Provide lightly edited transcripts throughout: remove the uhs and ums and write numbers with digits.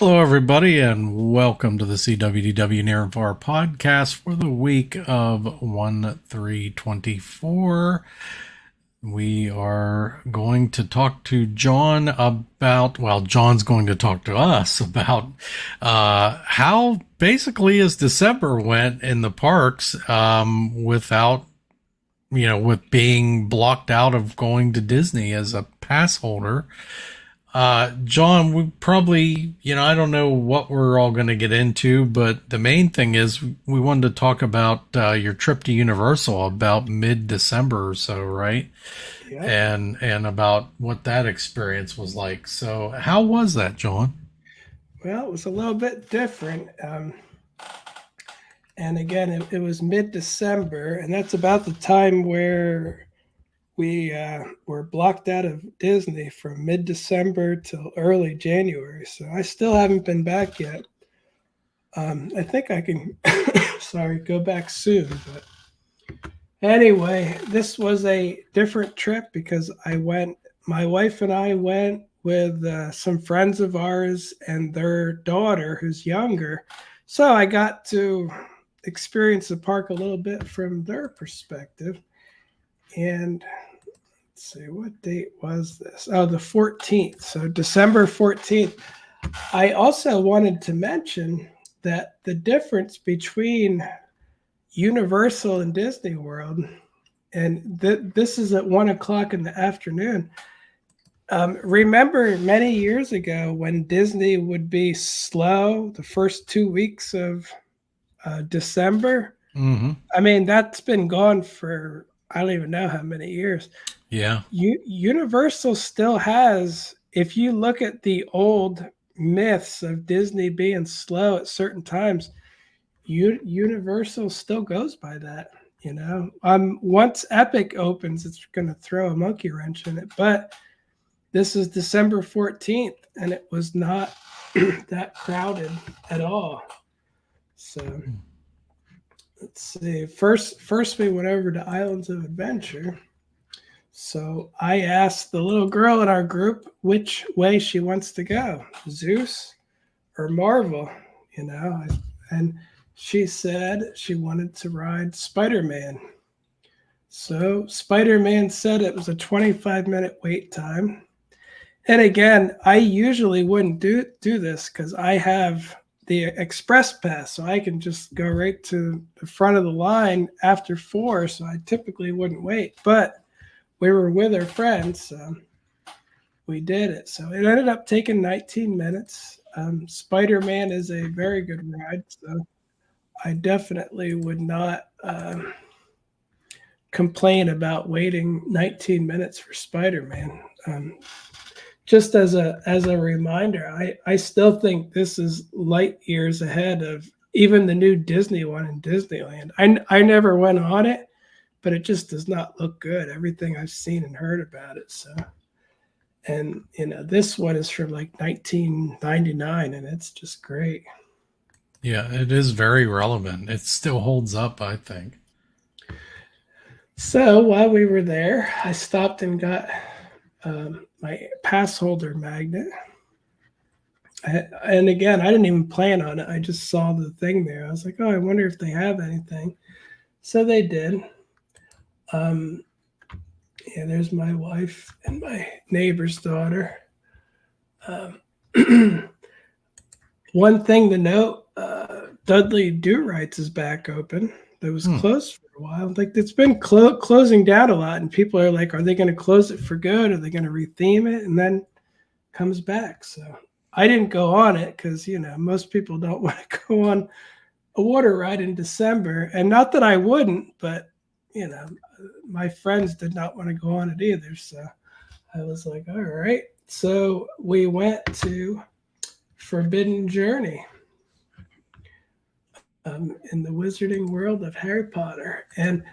Hello, everybody, and welcome to the SeeWDW Near and Far podcast for the week of 1/3/24. We are going to talk to John about, well, John's going to talk to us about how basically his December went in the parks without, with being blocked out of going to Disney as a pass holder. John, we probably, I don't know what we're all going to get into, but the main thing is we wanted to talk about your trip to Universal about mid-December or so, right? Yeah. And about what that experience was like. So, how was that, John? Well, it was a little bit different. And again, it was mid-December, and that's about the time where we were blocked out of Disney from mid-December till early January. So I still haven't been back yet. I think I can, go back soon. But anyway, this was a different trip because my wife and I went with some friends of ours and their daughter who's younger. So I got to experience the park a little bit from their perspective. And let's see, what date was this? Oh, the 14th. So December 14th. I also wanted to mention that the difference between Universal and Disney World, and this is at 1 o'clock in the afternoon. Remember many years ago when Disney would be slow the first 2 weeks of December? Mm-hmm. I mean, that's been gone for I don't even know how many years. Yeah. Universal still has, if you look at the old myths of Disney being slow at certain times, Universal still goes by that. Once Epic opens, it's going to throw a monkey wrench in it. But this is December 14th, and it was not that crowded at all. So let's see. First we went over to Islands of Adventure. So I asked the little girl in our group which way she wants to go, Zeus or Marvel, and she said she wanted to ride Spider-Man. So Spider-Man said it was a 25-minute wait time. And again, I usually wouldn't do this because I have the express pass, so I can just go right to the front of the line after 4, so I typically wouldn't wait. But we were with our friends, so we did it. So it ended up taking 19 minutes. Spider-Man is a very good ride, so I definitely would not complain about waiting 19 minutes for Spider-Man. Just as a reminder, I still think this is light years ahead of even the new Disney one in Disneyland. I never went on it, but it just does not look good. Everything I've seen and heard about it. So, and this one is from like 1999, and it's just great. Yeah, it is very relevant. It still holds up, I think. So while we were there, I stopped and got my pass holder magnet. And again, I didn't even plan on it. I just saw the thing there. I was like, oh, I wonder if they have anything. So they did. Yeah, there's my wife and my neighbor's daughter. One thing to note, Dudley Do Rights is back open. That was closed for a while. Like, it's been closing down a lot, and people are like, are they going to close it for good? Are they going to retheme it? And then comes back. So I didn't go on it because, most people don't want to go on a water ride in December. And not that I wouldn't, but, my friends did not want to go on it either. So I was like, all right. So we went to Forbidden Journey in the wizarding world of Harry Potter. And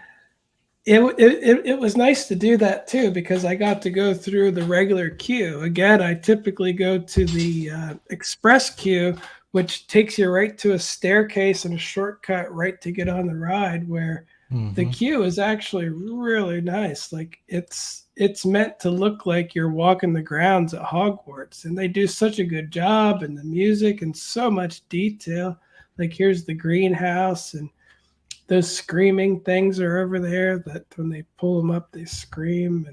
it was nice to do that too, because I got to go through the regular queue. Again, I typically go to the express queue, which takes you right to a staircase and a shortcut right to get on the ride, where the Mm-hmm. queue is actually really nice. Like it's meant to look like you're walking the grounds at Hogwarts, and they do such a good job, and the music and so much detail. Like here's the greenhouse, and those screaming things are over there that when they pull them up they scream,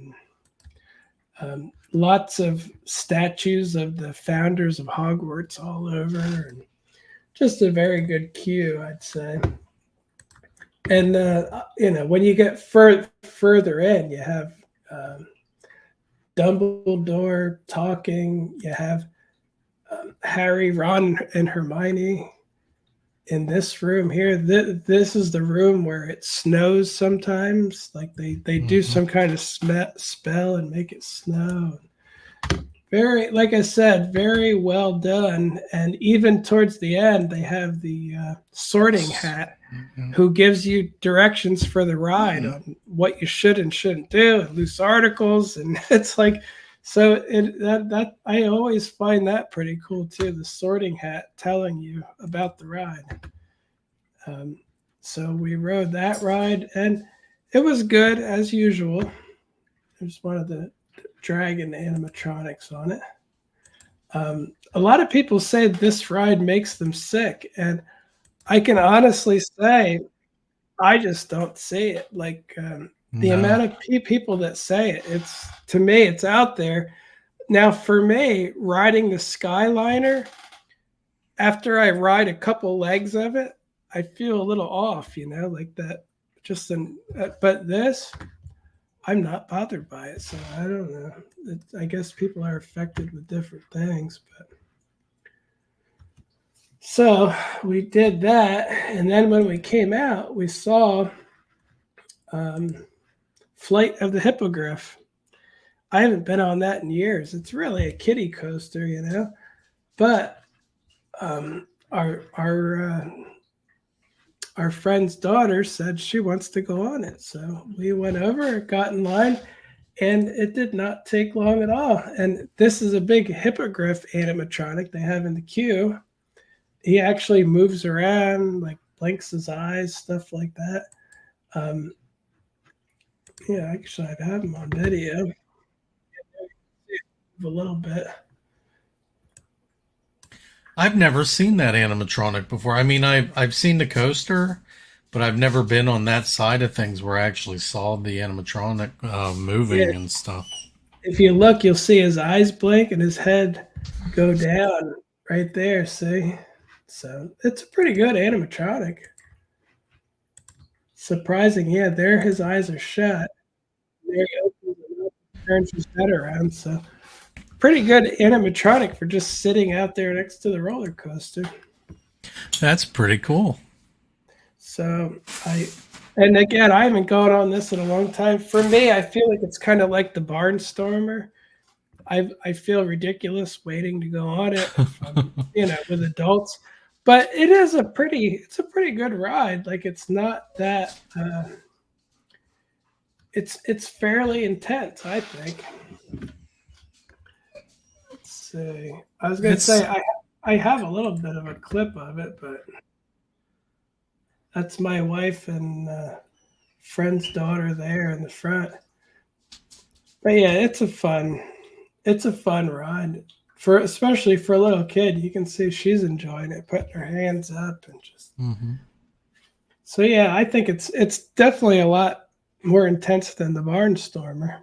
and lots of statues of the founders of Hogwarts all over, and just a very good queue, I'd say. And when you get further in, you have um, Dumbledore talking. You have Harry, Ron, and Hermione in this room here. This is the room where it snows sometimes. Like they do Mm-hmm. some kind of spell and make it snow. Very, like I said, very well done. And even towards the end, they have the sorting hat who gives you directions for the ride on what you should and shouldn't do, and loose articles. And it's like, so that I always find that pretty cool too. The sorting hat telling you about the ride. Um, so we rode that ride, and it was good as usual. There's one of the dragon animatronics on it. A lot of people say this ride makes them sick, and I can honestly say I just don't see it. Like the No. amount of people that say it, it's to me, it's out there. Now, for me, riding the Skyliner, after I ride a couple legs of it, I feel a little off, like that. But this, I'm not bothered by it, so I don't know. I guess people are affected with different things, but so we did that, and then when we came out, we saw um, Flight of the Hippogriff. I haven't been on that in years. It's really a kiddie coaster. But our friend's daughter said she wants to go on it, so we went over, got in line, and it did not take long at all. And this is a big hippogriff animatronic they have in the queue. He actually moves around, like blinks his eyes, stuff like that. Um, yeah, actually, I have him on video a little bit. I've never seen that animatronic before. I mean, I've seen the coaster, but I've never been on that side of things where I actually saw the animatronic moving Yeah, and stuff. if you look, you'll see his eyes blink and his head go down right there. See, so it's a pretty good animatronic. Surprising, yeah. There, his eyes are shut. There he opens them up, turns his head around. So pretty good animatronic for just sitting out there next to the roller coaster. That's pretty cool. So and again, I haven't gone on this in a long time. For me, I feel like it's kind of like the Barnstormer. I feel ridiculous waiting to go on it, if I'm, with adults. But it's a pretty good ride. Like it's not that it's fairly intense, I think. Let's see. I was gonna It's say I have a little bit of a clip of it, but that's my wife and friend's daughter there in the front. But yeah, it's a fun ride for especially for a little kid. You can see she's enjoying it, putting her hands up and just. mm-hmm. So yeah, I think it's definitely a lot more intense than the Barnstormer.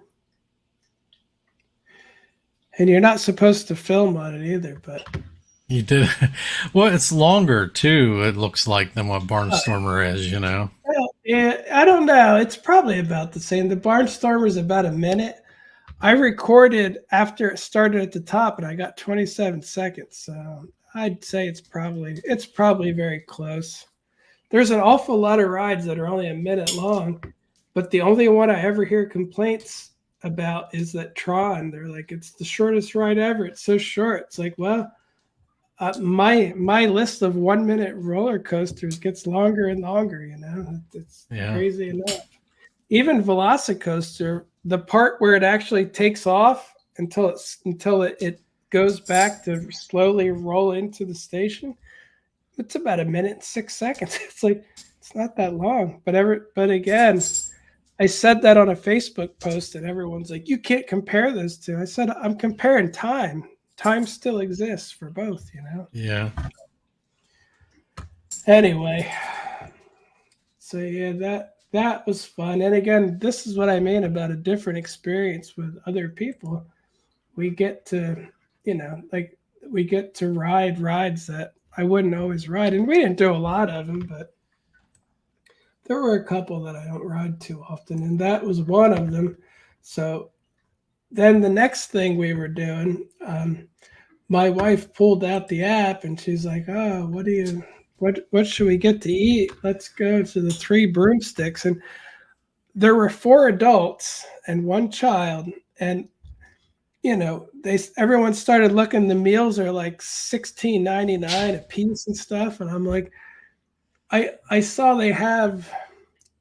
And you're not supposed to film on it either, but You did. Well, it's longer too. It looks like than what Barnstormer is. well, yeah, I don't know. It's probably about the same. The Barnstormer is about a minute. I recorded after it started at the top, and I got 27 seconds. So I'd say it's probably very close. There's an awful lot of rides that are only a minute long, but the only one I ever hear complaints about is that Tron. They're like, it's the shortest ride ever. It's so short. It's like, well, my list of 1 minute roller coasters gets longer and longer. It's Yeah. crazy enough. Even Velocicoaster, the part where it actually takes off until it goes back to slowly roll into the station, it's about a minute and 6 seconds. It's like it's not that long. But again, I said that on a Facebook post, and everyone's like, "You can't compare those two." I said, "I'm comparing time. Time still exists for both, you know." Yeah. Anyway, so yeah, that was fun. And again, this is what I mean about a different experience with other people. We get to, like we get to ride rides that I wouldn't always ride, and we didn't do a lot of them, but there were a couple that I don't ride too often, and that was one of them. So then the next thing we were doing, my wife pulled out the app and she's like, "Oh, what should we get to eat? Let's go to the Three Broomsticks." And there were four adults and one child, and they everyone started looking. The meals are like $16.99 a piece and stuff, and I'm like, I saw they have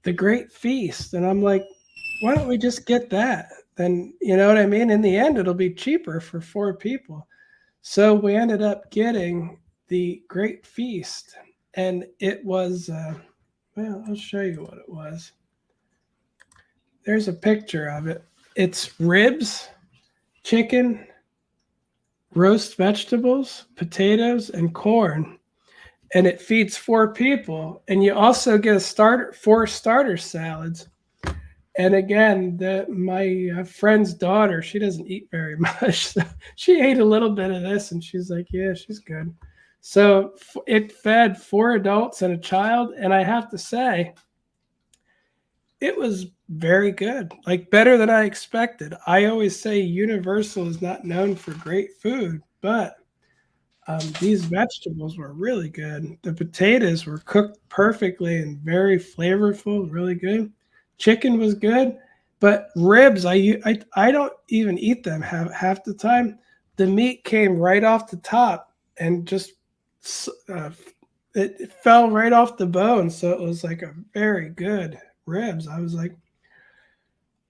the Great Feast, and I'm like, why don't we just get that? Then you know what I mean. In the end, it'll be cheaper for four people. So we ended up getting the Great Feast, and it was well, I'll show you what it was. There's a picture of it. It's ribs, chicken, roast vegetables, potatoes, and corn. And it feeds four people. And you also get four starter salads. And again, my friend's daughter, she doesn't eat very much. So she ate a little bit of this, and she's like, "Yeah, she's good." So it fed four adults and a child. And I have to say, it was very good, like better than I expected. I always say Universal is not known for great food, but these vegetables were really good. The potatoes were cooked perfectly and very flavorful, really good. Chicken was good, but ribs, I don't even eat them half the time. The meat came right off the top and just uh, it fell right off the bone, so it was like a very good ribs. I was like,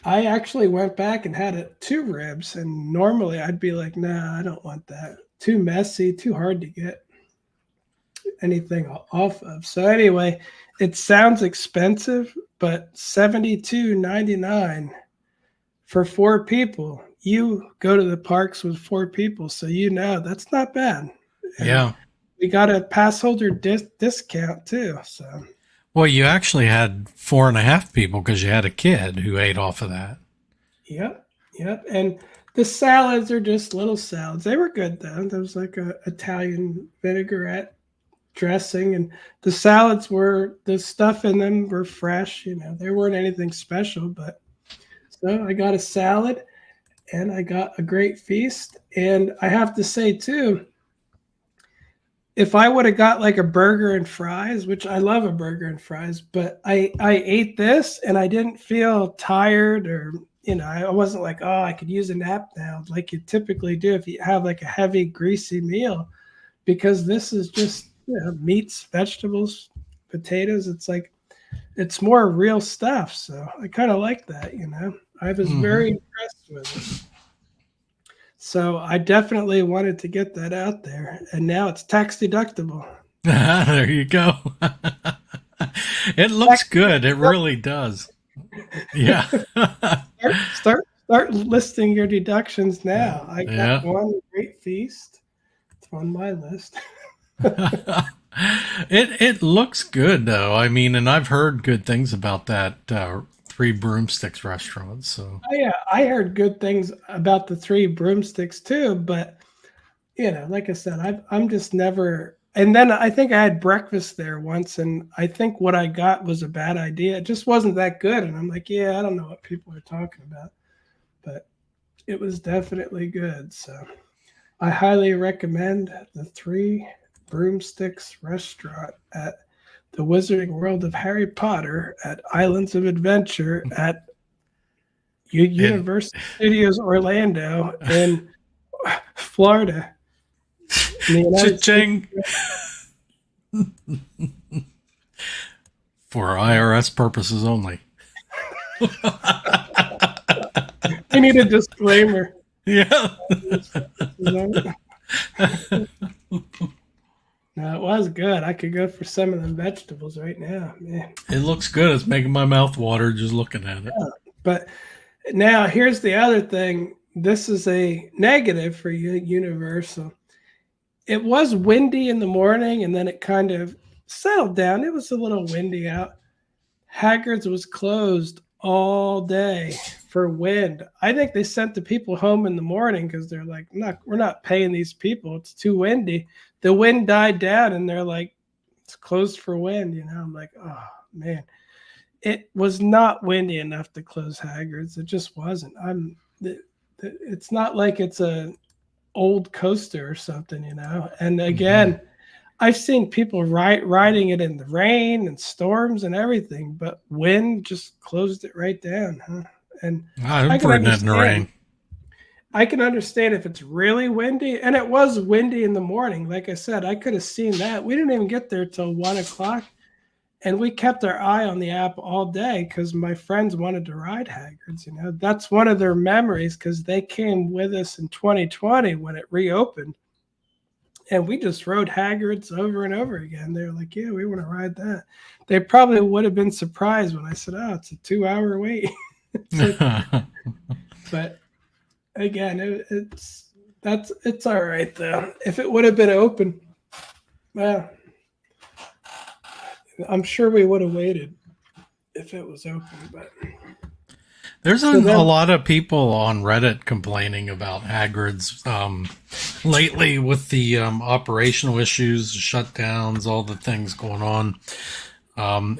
I actually went back and had two ribs, and normally I'd be like, "Nah, I don't want that. Too messy, too hard to get anything off of." So anyway, it sounds expensive, but $72.99 for four people. You go to the parks with four people, so that's not bad. And Yeah. we got a pass holder discount too. So Well, you actually had 4.5 people because you had a kid who ate off of that. yep, yep. And the salads are just little salads. They were good though. There was like a Italian vinaigrette dressing, and the salads the stuff in them were fresh. They weren't anything special, but so I got a salad and I got a Great Feast. And I have to say too, if I would have got like a burger and fries, which I love a burger and fries, but I ate this and I didn't feel tired, or I wasn't like, "Oh, I could use a nap now," like you typically do if you have like a heavy greasy meal, because this is just meats, vegetables, potatoes. It's like it's more real stuff. So I kind of like that. I was very impressed with it. So I definitely wanted to get that out there, and now it's tax deductible. There you go. It looks good. It really does. Yeah. Start listing your deductions now. I Yeah. got one Great Feast. It's on my list. It looks good though. I mean, and I've heard good things about that Three Broomsticks restaurant. So Oh, yeah, I heard good things about the Three Broomsticks too, but like I said, I'm just never. And then I think I had breakfast there once, and I think what I got was a bad idea. It just wasn't that good, and I'm like, yeah, I don't know what people are talking about, but it was definitely good. So I highly recommend the Three Broomsticks restaurant at the Wizarding World of Harry Potter at Islands of Adventure at and Universal Studios Orlando in Florida, in the United States. cha-ching for IRS purposes only. I need a disclaimer. Yeah. No, it was good. I could go for some of them vegetables right now, man. It looks good. It's making my mouth water just looking at it. But now here's the other thing. This is a negative for Universal. It was windy in the morning, and then it kind of settled down. It was a little windy out. Haggard's was closed all day for wind. I think they sent the people home in the morning because they're like, we're not paying these people. It's too windy. The wind died down, and they're like, it's closed for wind. I'm like, oh man, it was not windy enough to close Haggard's. It just wasn't. It's not like it's a old coaster or something, And again, I've seen people riding it in the rain and storms and everything, but wind just closed it right down, huh? And I've ridden it in the rain. I can understand if it's really windy, and it was windy in the morning. Like I said, I could have seen that. We didn't even get there till 1:00, and we kept our eye on the app all day because my friends wanted to ride Haggard's. That's one of their memories because they came with us in 2020 when it reopened. And we just rode Haggard's over and over again. They were like, yeah, we want to ride that. They probably would have been surprised when I said, oh, it's a 2-hour wait. But again, it's all right, though. If it would have been open, well, I'm sure we would have waited if it was open. But there's a lot of people on Reddit complaining about Haggard's lately with the operational issues, shutdowns, all the things going on.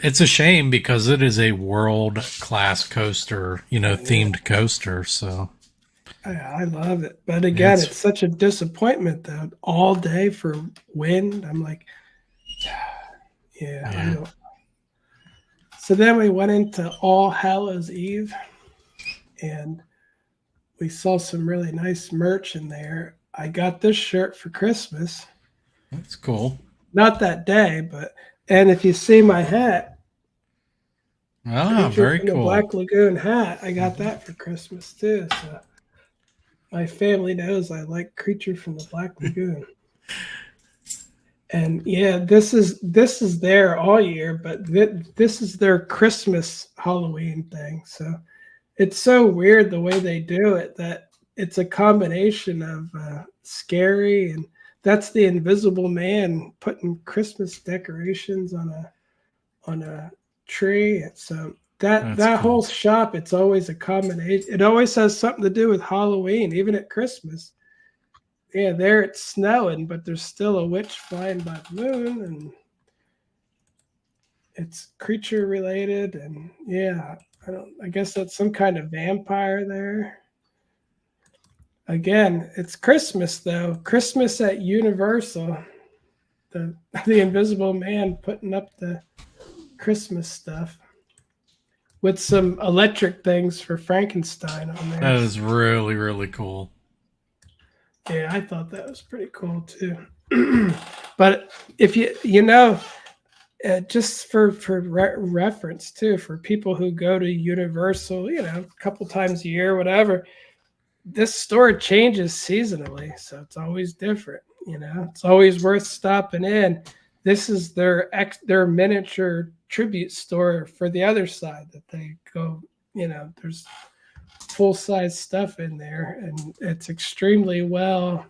It's a shame because it is a world-class coaster, themed coaster. So I love it. But again, it's such a disappointment though. All day for wind. I'm like, yeah. I don't. So then we went into All Hallows Eve, and we saw some really nice merch in there. I got this shirt for Christmas. That's cool. Not that day, and if you see my hat, very cool. The Black Lagoon hat, I got that for Christmas too. So my family knows I like Creature from the Black Lagoon. And yeah, this is there all year, but this is their Christmas Halloween thing. So it's so weird the way they do it that it's a combination of scary, and that's the Invisible Man putting Christmas decorations on a tree. So that cool. Whole shop, it's always a combination. It always has something to do with Halloween, even at Christmas. Yeah, there it's snowing, but there's still a witch flying by the moon, and it's creature related. And yeah, I guess that's some kind of vampire there. Again, it's Christmas though. Christmas at Universal. The Invisible Man putting up the Christmas stuff with some electric things for Frankenstein on there. That is really, really cool. Yeah, I thought that was pretty cool too. But if just for reference too, for people who go to Universal, a couple times a year, whatever, this store changes seasonally, so it's always different. It's always worth stopping in. This is their miniature tribute store for the other side that they go. There's full-size stuff in there, and it's extremely well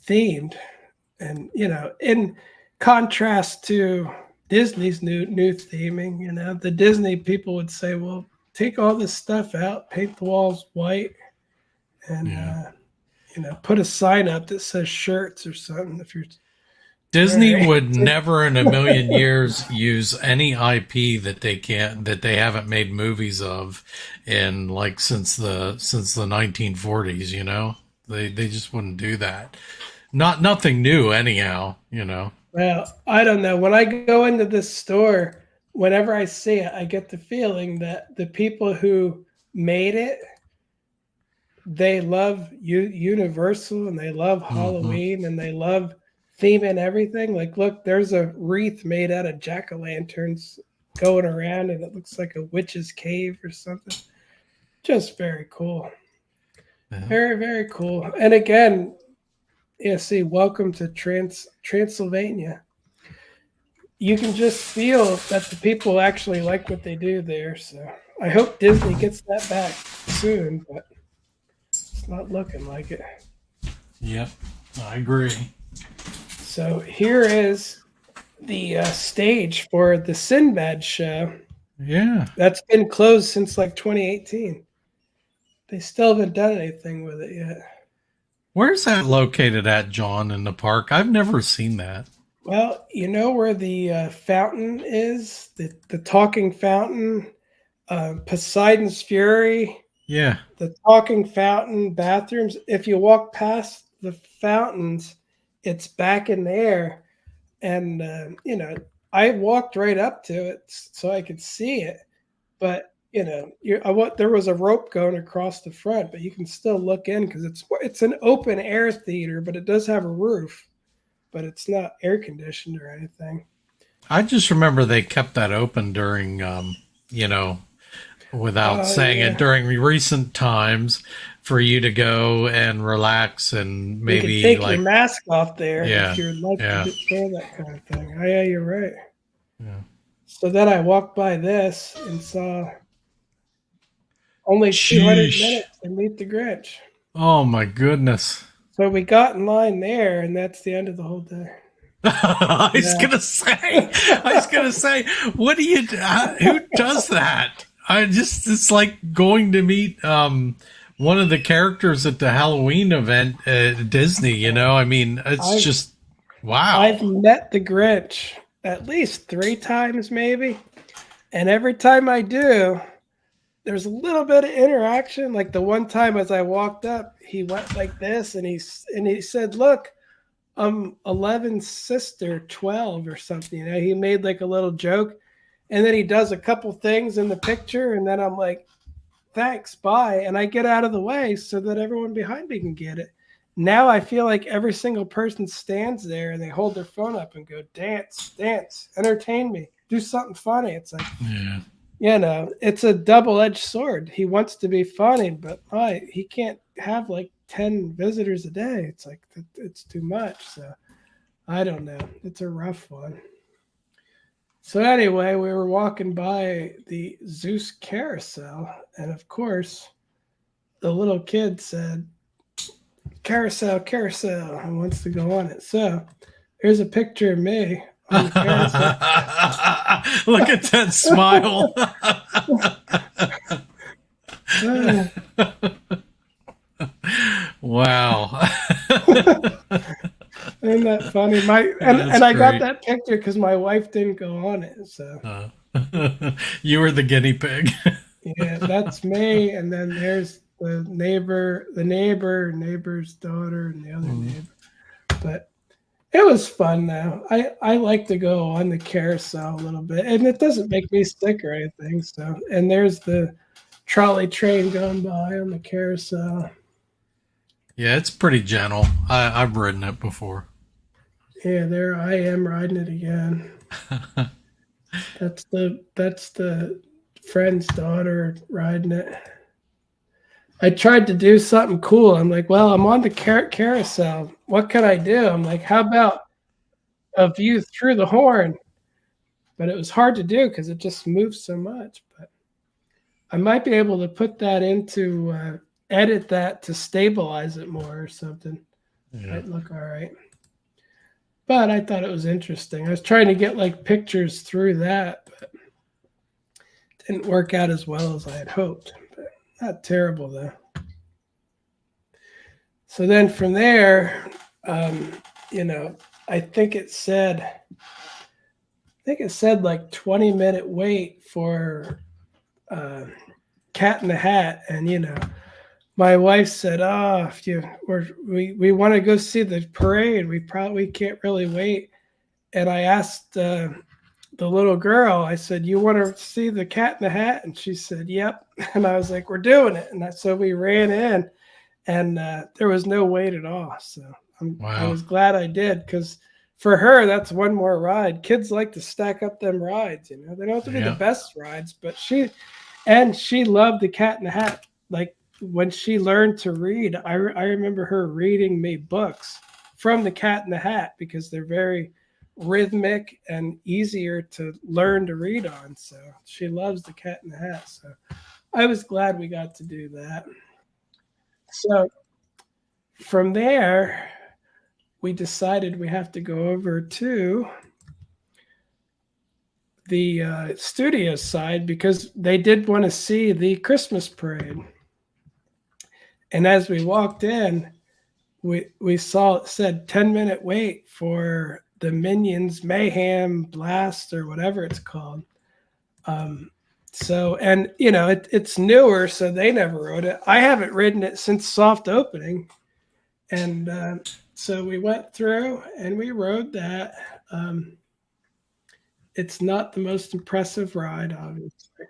themed, and in contrast to Disney's new theming. The Disney people would say, well, take all this stuff out, paint the walls white, and put a sign up that says shirts or something. If you're Disney would never in a million years use any IP that they haven't made movies of in since the 1940s, They just wouldn't do that. Nothing new anyhow, Well, I don't know. When I go into this store, whenever I see it, I get the feeling that the people who made it, they love Universal, and they love Halloween, and they love theming everything. Like, look, there's a wreath made out of jack-o'-lanterns going around, and it looks like a witch's cave or something. Just very cool. Yeah. Very, very cool. And again, Yeah, see, welcome to Transylvania. You can just feel that the people actually like what they do there. So I hope Disney gets that back soon, but it's not looking like it. Yep, I agree. So here is the stage for the Sinbad show. Yeah. That's been closed since like 2018. They still haven't done anything with it yet. Where's that located at, John, in the park? I've never seen that. Well, you know where the fountain is? The talking fountain, Poseidon's Fury, Yeah. the talking fountain bathrooms. If you walk past the fountains, it's back in there. And, I walked right up to it so I could see it. But, there was a rope going across the front, but you can still look in because it's an open air theater, but it does have a roof, but it's not air conditioned or anything. I just remember they kept that open during, you know, without saying it, Yeah. during recent times for you to go and relax and You could maybe take your like, mask off there if yeah, you're like to yeah, do that kind of thing. Oh, yeah, you're right. yeah. So then I walked by this and saw only 200 Sheesh. minutes to meet the Grinch. Oh my goodness. So we got in line there, and that's the end of the whole day. I was Yeah. gonna say, what do you, who does that? It's like going to meet, one of the characters at the Halloween event at Disney, you know? I mean, it's I've just, wow. I've met the Grinch at least 3 times, maybe, and every time I do, there's a little bit of interaction. Like the one time as I walked up, he went like this, and he said, "Look, I'm 11's sister, 12 or something." He made like a little joke, and then he does a couple things in the picture, and then I'm like, "Thanks, bye," and I get out of the way so that everyone behind me can get it. Now I feel like every single person stands there and they hold their phone up and go, "Dance, dance, entertain me, do something funny." It's like, Yeah. it's a double-edged sword. He wants to be funny, but he can't have like 10 visitors a day. It's like it's too much. So I don't know. It's a rough one. So anyway, we were walking by the Zeus carousel, and of course, the little kid said, "Carousel, carousel," and wants to go on it. So here's a picture of me on the carousel. Look at that smile. Wow. Isn't that funny? And That's I got great. that picture because my wife didn't go on it. So You were the guinea pig. yeah, that's me. And then there's the neighbor's daughter, and the other neighbor. But it was fun though. I like to go on the carousel a little bit, and it doesn't make me sick or anything. So, and there's the trolley train going by on the carousel. Yeah, it's pretty gentle. I've ridden it before. Yeah, there I am riding it again. That's the friend's daughter riding it. I tried to do something cool. I'm like, well, I'm on the carousel. What can I do? I'm like, how about a view through the horn? But it was hard to do because it just moves so much. But I might be able to put that into edit that to stabilize it more or something. Yeah. Might look all right. But I thought it was interesting. I was trying to get like pictures through that, but it didn't work out as well as I had hoped. But not terrible though. So then from there, I think it said like 20-minute wait for Cat in the Hat, and my wife said, "Oh, if we want to go see the parade, we probably can't really wait." And I asked the little girl, I said, "You want to see the Cat in the Hat?" And she said, "Yep." And I was like, "We're doing it." And so we ran in, and there was no wait at all. So I Wow. was glad I did, because for her, that's one more ride. Kids like to stack up them rides. They don't have to be the Yeah. best rides, but she loved the Cat in the Hat. Like when she learned to read, I remember her reading me books from the Cat in the Hat because they're very rhythmic and easier to learn to read on. So she loves the Cat in the Hat. So I was glad we got to do that. So from there, we decided we have to go over to the studio side because they did want to see the Christmas parade. And as we walked in, we saw it said 10-minute wait for the Minions Mayhem Blast or whatever it's called. So, and it's newer, so they never wrote it. I haven't written it since soft opening, and so we went through and we rode that. It's not the most impressive ride, obviously,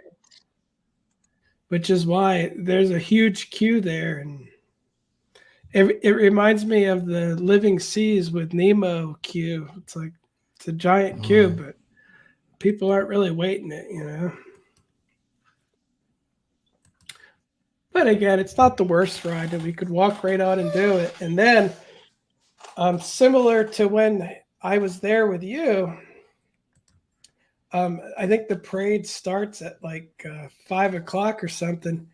which is why there's a huge queue there, and it reminds me of the Living Seas with Nemo queue. It's like it's a giant queue, but people aren't really waiting it. But again, it's not the worst ride, and we could walk right on and do it. And then, similar to when I was there with you, I think the parade starts at like 5 o'clock or something,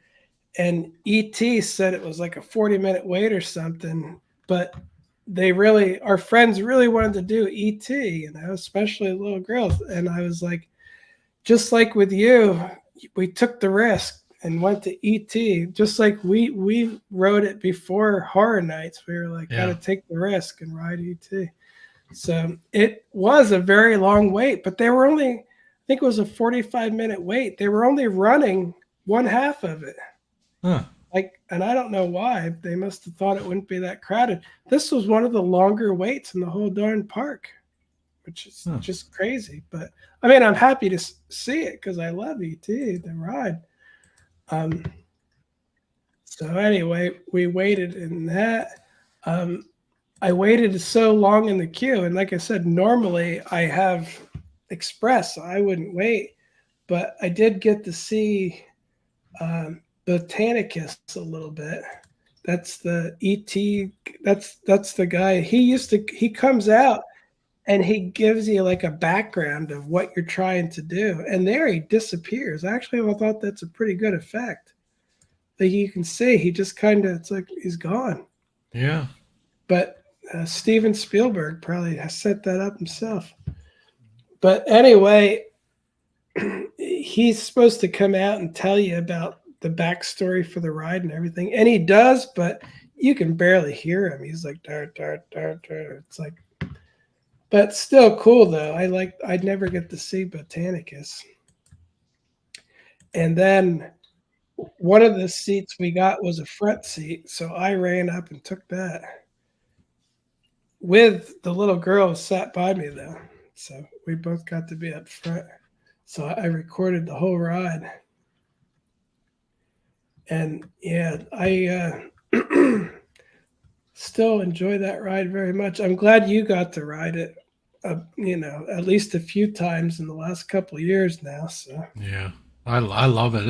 and ET said it was like a 40-minute wait or something. But our friends really wanted to do ET, especially little girls. And I was like, just like with you, we took the risk and went to ET, just like we rode it before Horror Nights. We were like, Yeah. gotta take the risk and ride ET. So it was a very long wait, but they were only, I think it was a 45-minute wait. They were only running one half of it. Huh. And I don't know why. They must have thought it wouldn't be that crowded. This was one of the longer waits in the whole darn park, which is just crazy. But I mean, I'm happy to see it because I love ET, the ride. So anyway, we waited in that. I waited so long in the queue, and like I said, normally I have express, so I wouldn't wait, but I did get to see Botanicus a little bit. That's the ET. That's the guy. He comes out and he gives you like a background of what you're trying to do, and there he disappears. Actually, I thought that's a pretty good effect. Like you can see, he just kind of, it's like he's gone. Yeah. But Steven Spielberg probably has set that up himself. But anyway, he's supposed to come out and tell you about the backstory for the ride and everything. And he does, but you can barely hear him. He's like, dar, dar, dar, dar. It's like, but still cool though. I'd never get to see Botanicus. And then one of the seats we got was a front seat, so I ran up and took that. With the little girl who sat by me though, so we both got to be up front. So I recorded the whole ride, and yeah, I still enjoy that ride very much. I'm glad you got to ride it, at least a few times in the last couple of years now. So yeah. I love it.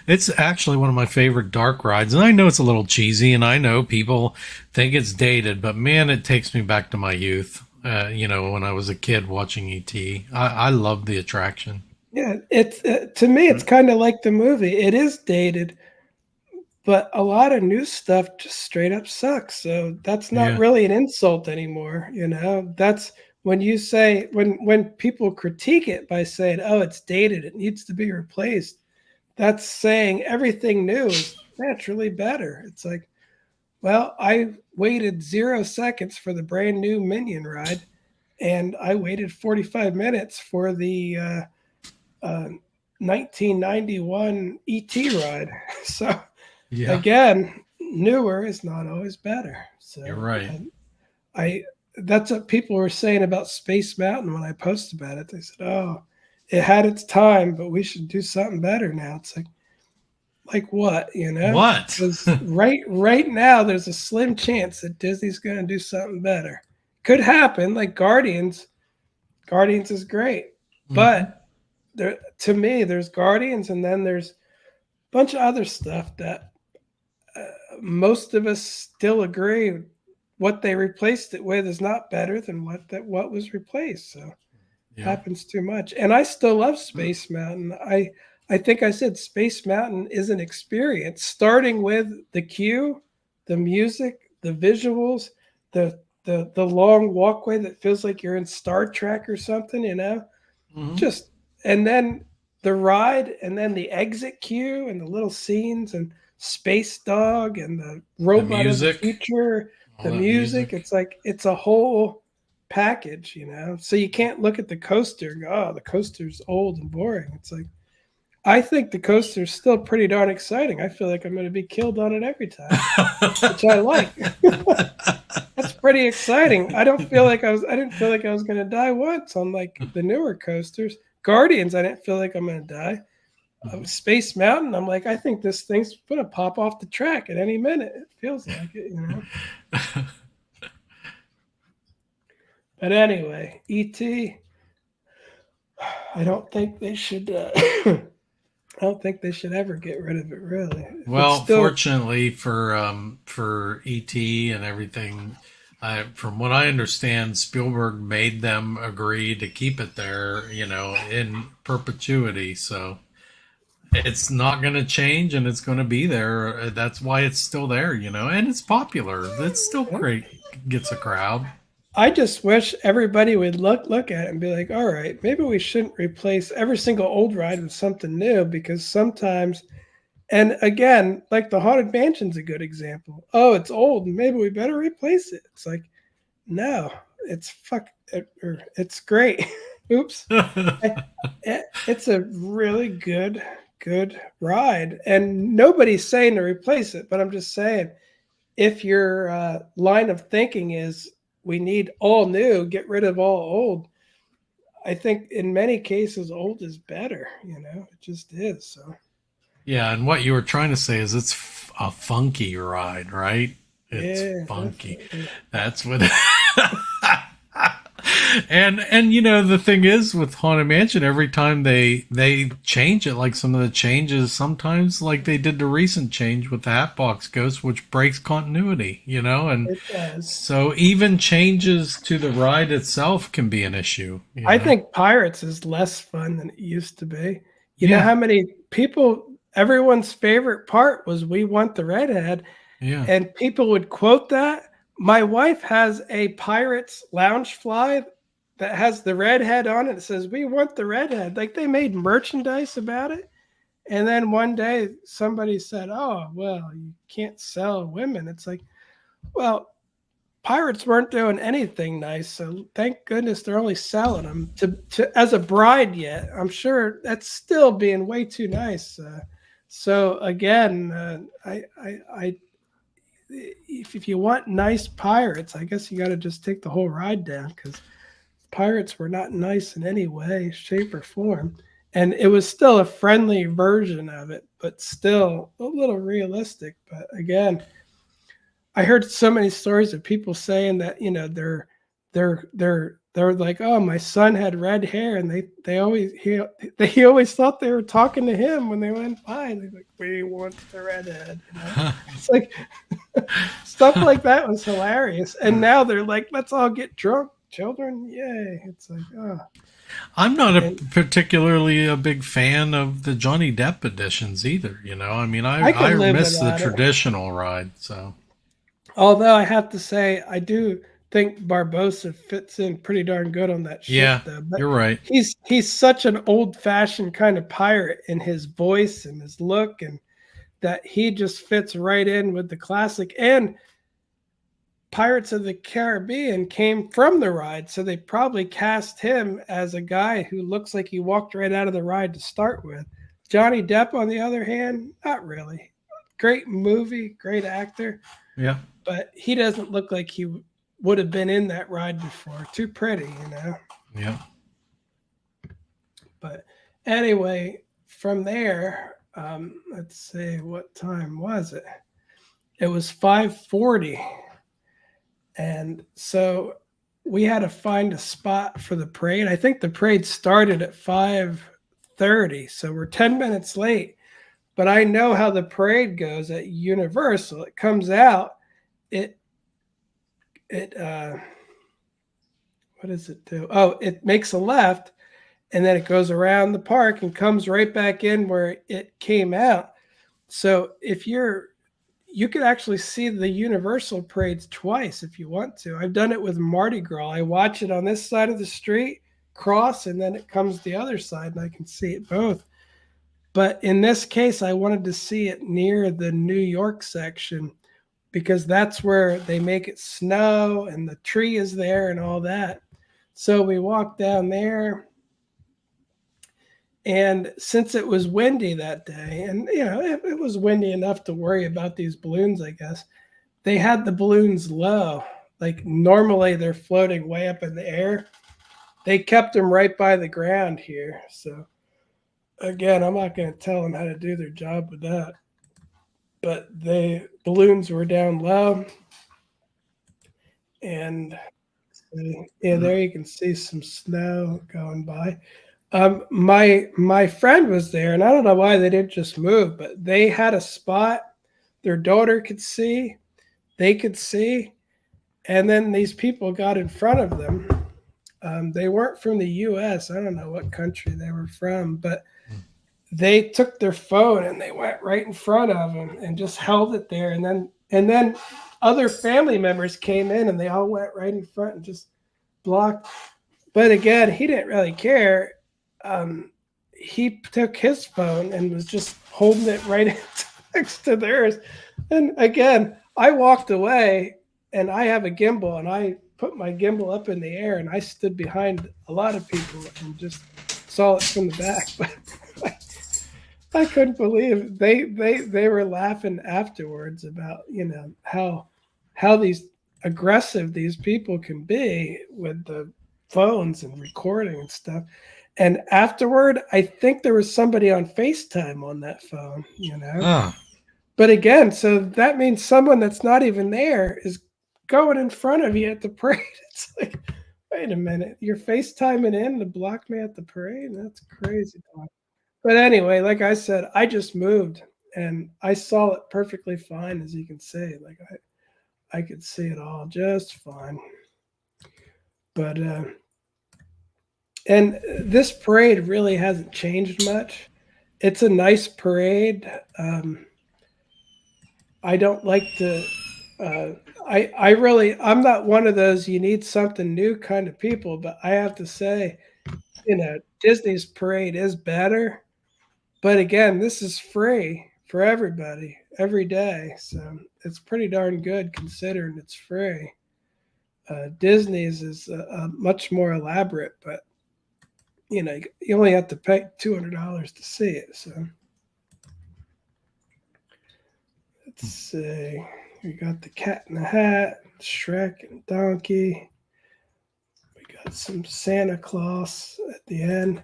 It's actually one of my favorite dark rides, and I know it's a little cheesy, and I know people think it's dated, but man, it takes me back to my youth. When I was a kid watching ET. I love the attraction. yeah, it's to me, it's kind of like the movie. It is dated, but a lot of new stuff just straight up sucks. So that's not Yeah. really an insult anymore. That's when you say when people critique it by saying, "Oh, it's dated, it needs to be replaced." That's saying everything new is naturally better. It's like, well, I waited 0 seconds for the brand new Minion ride, and I waited 45 minutes for the 1991 ET ride. So Yeah. again, newer is not always better. So You're right. I that's what people were saying about Space Mountain when I posted about it. They said, "Oh, it had its time, but we should do something better now." It's like what, What? Because right now there's a slim chance that Disney's going to do something better. Could happen. Like Guardians. Guardians is great, but to me, there's Guardians, and then there's a bunch of other stuff that most of us still agree what they replaced it with is not better than what was replaced. So Yeah. happens too much. And I still love Space Mountain. I think I said Space Mountain is an experience, starting with the queue, the music, the visuals, the long walkway that feels like you're in Star Trek or something, Hmm. just and then the ride and then the exit queue and the little scenes and Space Dog and the The robot of the music, future, all the that music. music. It's like it's a whole package. So you can't look at the coaster and go, oh, the coaster's old and boring. It's like I think the coaster's still pretty darn exciting. I feel like I'm going to be killed on it every time, which I like. That's pretty exciting. I didn't feel like I was going to die once on like the newer coasters. Guardians, I didn't feel like I'm going to die. Space Mountain, I'm like, I think this thing's going to pop off the track at any minute. It feels like it. But anyway, ET, I don't think they should. I don't think they should ever get rid of it. Really, it's Well, still. fortunately for ET and everything, from what I understand, Spielberg made them agree to keep it there, in perpetuity. So it's not going to change, and it's going to be there. That's why it's still there, and it's popular. It's still great, gets a crowd. I just wish everybody would look at it and be like, all right, maybe we shouldn't replace every single old ride with something new because sometimes, and again, like the Haunted Mansion's a good example. Oh, it's old, maybe we better replace it. It's like, no, it's great. Oops. It's a really good ride, and nobody's saying to replace it, but I'm just saying if your line of thinking is we need all new, get rid of all old. I think in many cases, old is better. It just is. So Yeah, and what you were trying to say is it's a funky ride, right? It's yeah, funky. definitely. That's what. And the thing is with Haunted Mansion, every time they change it, like some of the changes, sometimes like they did the recent change with the Hatbox Ghost, which breaks continuity, and It does. so even changes to the ride itself can be an issue, I think Pirates is less fun than it used to be. You know Yeah, how many people? Everyone's favorite part was "We want the redhead," yeah. and people would quote that. My wife has a Pirates lounge fly that has the redhead on it. It says, "We want the redhead." Like they made merchandise about it. And then one day somebody said, "Oh, well, you can't sell women." It's like, well, Pirates weren't doing anything nice, so thank goodness they're only selling them to as a bride yet. I'm sure that's still being way too nice. So again, I if you want nice pirates, I guess you got to just take the whole ride down because pirates were not nice in any way, shape, or form. And it was still a friendly version of it, but still a little realistic. But again, I heard so many stories of people saying that they're like, oh, my son had red hair, and he always thought they were talking to him when they went by. They're like, we want the redhead. It's like stuff like that was hilarious. And now they're like, let's all get drunk, children, yay! It's like, oh, I'm not and particularly a big fan of the Johnny Depp editions either. I mean, I I could live miss the without it. traditional ride. So Although I have to say, I do think Barbosa fits in pretty darn good on that ship, yeah, though. But you're right. he's such an old fashioned kind of pirate in his voice and his look, and that he just fits right in with the classic. And Pirates of the Caribbean came from the ride, so they probably cast him as a guy who looks like he walked right out of the ride to start with. Johnny Depp, on the other hand, not really. Great movie, great actor, Yeah, but he doesn't look like he would have been in that ride before. Too pretty. yeah. But anyway, from there, let's see, what time was it? It was 5:40, and so we had to find a spot for the parade. I think the parade started at 5:30, so we're 10 minutes late. But I know how the parade goes at Universal. It comes out, it it what does it do? Oh, it makes a left and then it goes around the park and comes right back in where it came out. So if you could actually see the Universal parades twice if you want to. I've done it with Mardi Gras. I watch it on this side of the street, cross, and then it comes the other side, and I can see it both. But in this case, I wanted to see it near the New York section because that's where they make it snow and the tree is there and all that. So we walked down there, and since it was windy that day, and it was windy enough to worry about these balloons, I guess, they had the balloons low. Like normally they're floating way up in the air. They kept them right by the ground here. So again, I'm not going to tell them how to do their job with that. But the balloons were down low, and yeah, there you can see some snow going by. My friend was there, and I don't know why they didn't just move, but they had a spot their daughter could see, they could see, and then these people got in front of them. They weren't from the U.S. I don't know what country they were from, but they took their phone and they went right in front of them and just held it there. And then other family members came in and they all went right in front and just blocked. But again, he didn't really care. He took his phone and was just holding it right next to theirs. And again, I walked away and I have a gimbal and I put my gimbal up in the air and I stood behind a lot of people and just saw it from the back. But I couldn't believe they were laughing afterwards about how these aggressive these people can be with the phones and recording and stuff. And afterward, I think there was somebody on FaceTime on that phone. Ah, But again, so that means someone that's not even there is going in front of you at the parade. It's like, wait a minute, you're FaceTiming in to block me at the parade? That's crazy talk. But anyway, like I said, I just moved and I saw it perfectly fine, as you can see. Like I could see it all just fine. But and this parade really hasn't changed much. It's a nice parade. I don't like to. Uh, I'm not one of those you need something new kind of people, but I have to say, Disney's parade is better. But again, this is free for everybody every day, so it's pretty darn good considering it's free. Disney's is much more elaborate, but you only have to pay $200 to see it. So let's see. We got the Cat in the Hat, Shrek and Donkey. We got some Santa Claus at the end.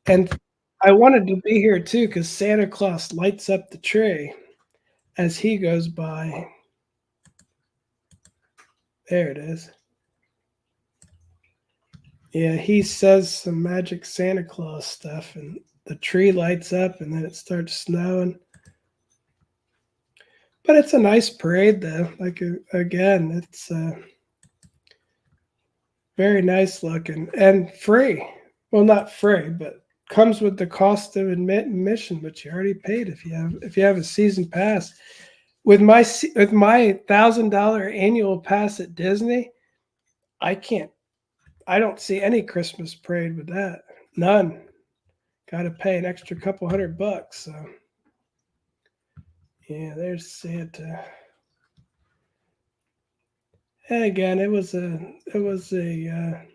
And I wanted to be here too because Santa Claus lights up the tree as he goes by. There it is. Yeah, he says some magic Santa Claus stuff, and the tree lights up, and then it starts snowing. But it's a nice parade, though. Like again, it's very nice looking and free. Well, not free, but comes with the cost of admission, which you already paid if you have a season pass. With my $1,000 annual pass at Disney, I don't see any Christmas parade with that. None. Got to pay an extra couple $100. So yeah, there's Santa. And again, it was a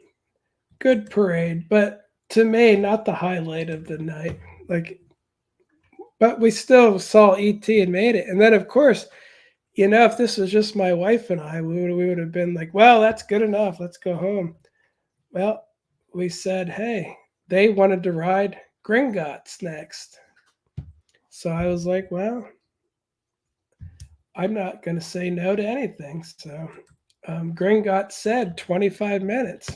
good parade, but to me, not the highlight of the night. But we still saw ET and made it. And then, of course, if this was just my wife and I, we would have been like, well, that's good enough. Let's go home. Well, we said, hey, they wanted to ride Gringotts next. So I was like, well, I'm not going to say no to anything. So Gringotts said 25 minutes.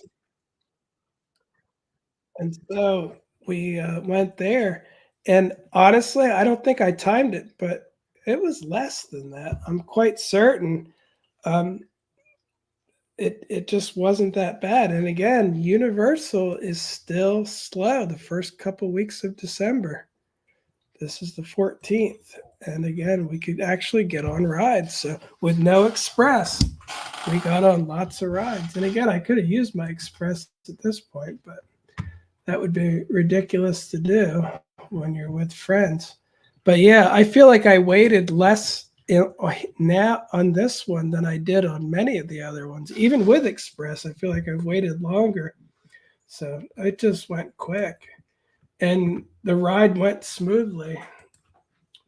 And so we went there. And honestly, I don't think I timed it, but it was less than that. I'm quite certain. Um, it just wasn't that bad. And again, Universal is still slow the first couple weeks of December. This is the 14th. And again, we could actually get on rides. So with no express, we got on lots of rides. And again, I could have used my express at this point, but that would be ridiculous to do when you're with friends. But yeah, I feel like I waited less now on this one than I did on many of the other ones. Even with express, I feel like I've waited longer. So it just went quick. And the ride went smoothly.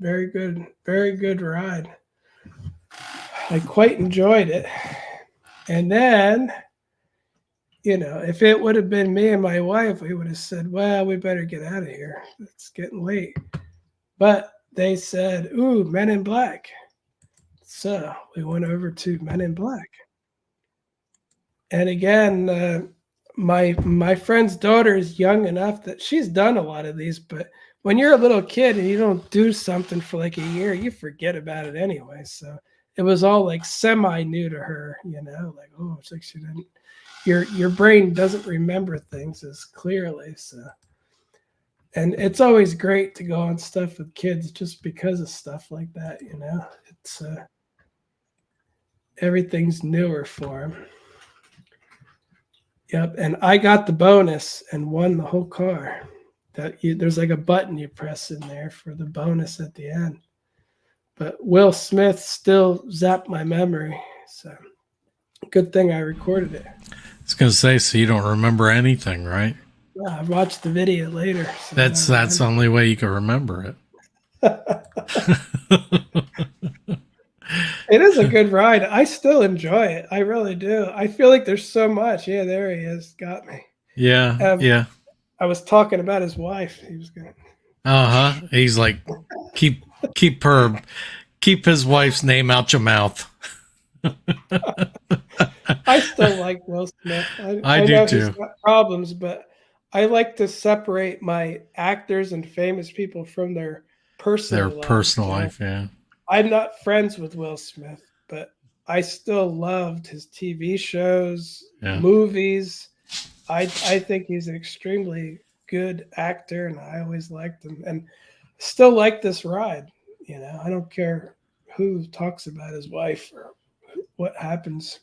Very good ride. I quite enjoyed it. And then, if it would have been me and my wife, we would have said, well, we better get out of here. It's getting late. But they said, ooh, Men in Black. So we went over to Men in Black. And again, my friend's daughter is young enough that she's done a lot of these, but when you're a little kid and you don't do something for like a year, you forget about it anyway. So it was all like semi new to her, like, oh, it's like she didn't. Your brain doesn't remember things as clearly. So, and it's always great to go on stuff with kids just because of stuff like that. It's everything's newer for them. Yep, and I got the bonus and won the whole car. There's like a button you press in there for the bonus at the end. But Will Smith still zapped my memory, so good thing I recorded it. I was going to say, so you don't remember anything, right? I watched the video later. So that's the only way you can remember it. It is a good ride. I still enjoy it. I really do. I feel like there's so much. Yeah, there he is. Got me. Yeah, yeah. I was talking about his wife. He was going. He's like, keep his wife's name out your mouth. I still like Will Smith. I do know too. He's got problems, but I like to separate my actors and famous people from their personal life. Yeah. I'm not friends with Will Smith, but I still loved his TV shows, movies. I think he's an extremely good actor, and I always liked him, and still like this ride. I don't care who talks about his wife or what happens,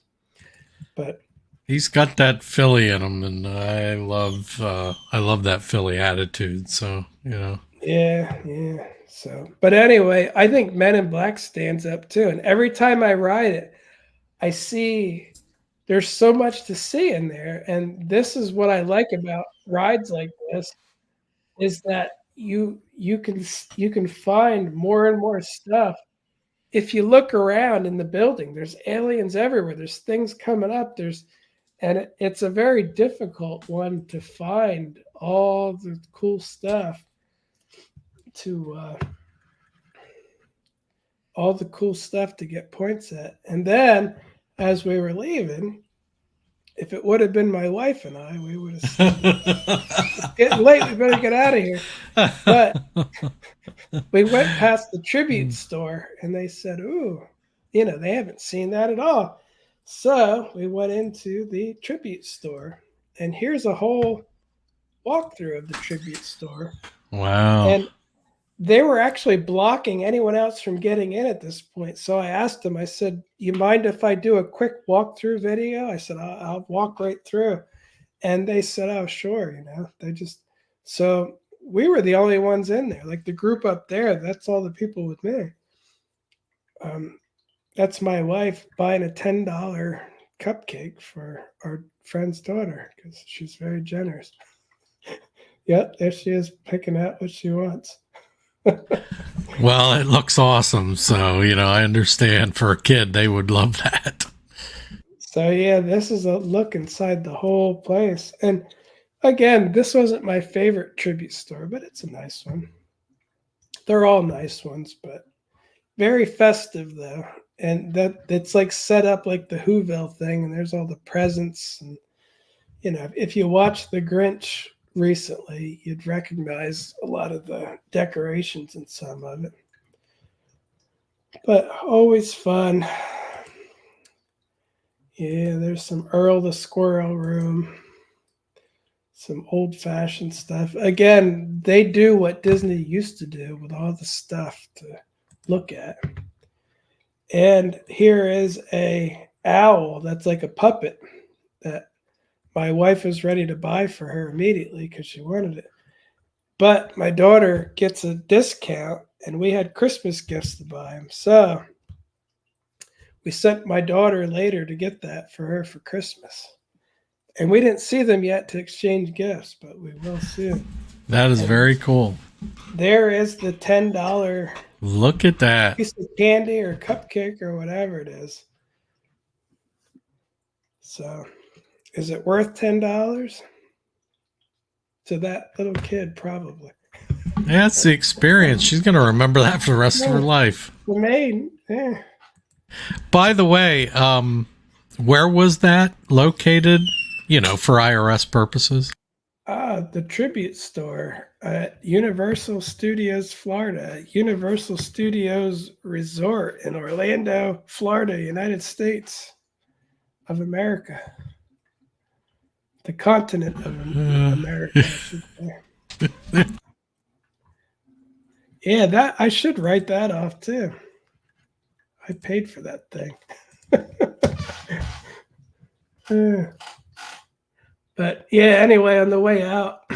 but he's got that Philly in him, and I love that Philly attitude. So yeah. So, but anyway, I think Men in Black stands up too, and every time I ride it, I see there's so much to see in there, and this is what I like about rides like this, is that you can find more and more stuff. If you look around in the building, there's aliens everywhere. There's things coming up. And it's a very difficult one to find all the cool stuff to get points at. And then as we were leaving, if it would have been my wife and I, we would have said, it's getting late, we better get out of here. But we went past the tribute store and they said, ooh, they haven't seen that at all. So we went into the tribute store, and here's a whole walkthrough of the tribute store. Wow. And they were actually blocking anyone else from getting in at this point. So I asked them, I said, you mind if I do a quick walkthrough video? I said, I'll walk right through. And they said, oh, sure. So we were the only ones in there. Like the group up there, that's all the people with me. That's my wife buying a $10 cupcake for our friend's daughter because she's very generous. Yep, there she is picking out what she wants. Well, it looks awesome. So, I understand for a kid, they would love that. So, yeah, this is a look inside the whole place. And again, this wasn't my favorite tribute store, but it's a nice one. They're all nice ones, but very festive, though. And it's like set up like the Whoville thing, and there's all the presents. And, if you watch The Grinch recently, you'd recognize a lot of the decorations in some of it. But always fun. Yeah, there's some Earl the Squirrel room, some old fashioned stuff. Again, they do what Disney used to do with all the stuff to look at. And here is a owl that's like a puppet that my wife was ready to buy for her immediately because she wanted it. But my daughter gets a discount, and we had Christmas gifts to buy them. So we sent my daughter later to get that for her for Christmas. And we didn't see them yet to exchange gifts, but we will soon. That is And very cool. there is the $10 Look at that. piece of candy or cupcake or whatever it is. So is it worth $10? To that little kid, probably. That's the experience. She's going to remember that for the rest of her life. The maid, yeah. By the way, where was that located? You know, for IRS purposes. The tribute store at Universal Studios, Florida. Universal Studios Resort in Orlando, Florida, United States of America. The continent of America, I should say. Yeah, that I should write that off too. I paid for that thing. But yeah, anyway, on the way out,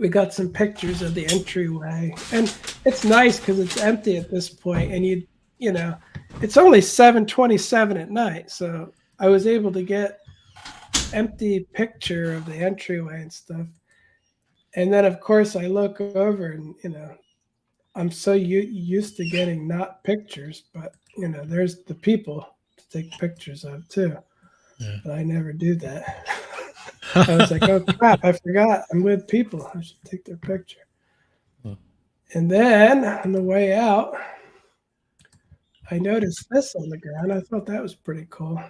we got some pictures of the entryway, and it's nice because it's empty at this point, and you know, it's only 7:27 at night, so I was able to get empty picture of the entryway and stuff. And then, of course, I look over, and I'm so used to getting not pictures, but there's the people to take pictures of too. Yeah. But I never do that. I was like, oh crap, I forgot. I'm with people. I should take their picture. Huh. And then on the way out, I noticed this on the ground. I thought that was pretty cool.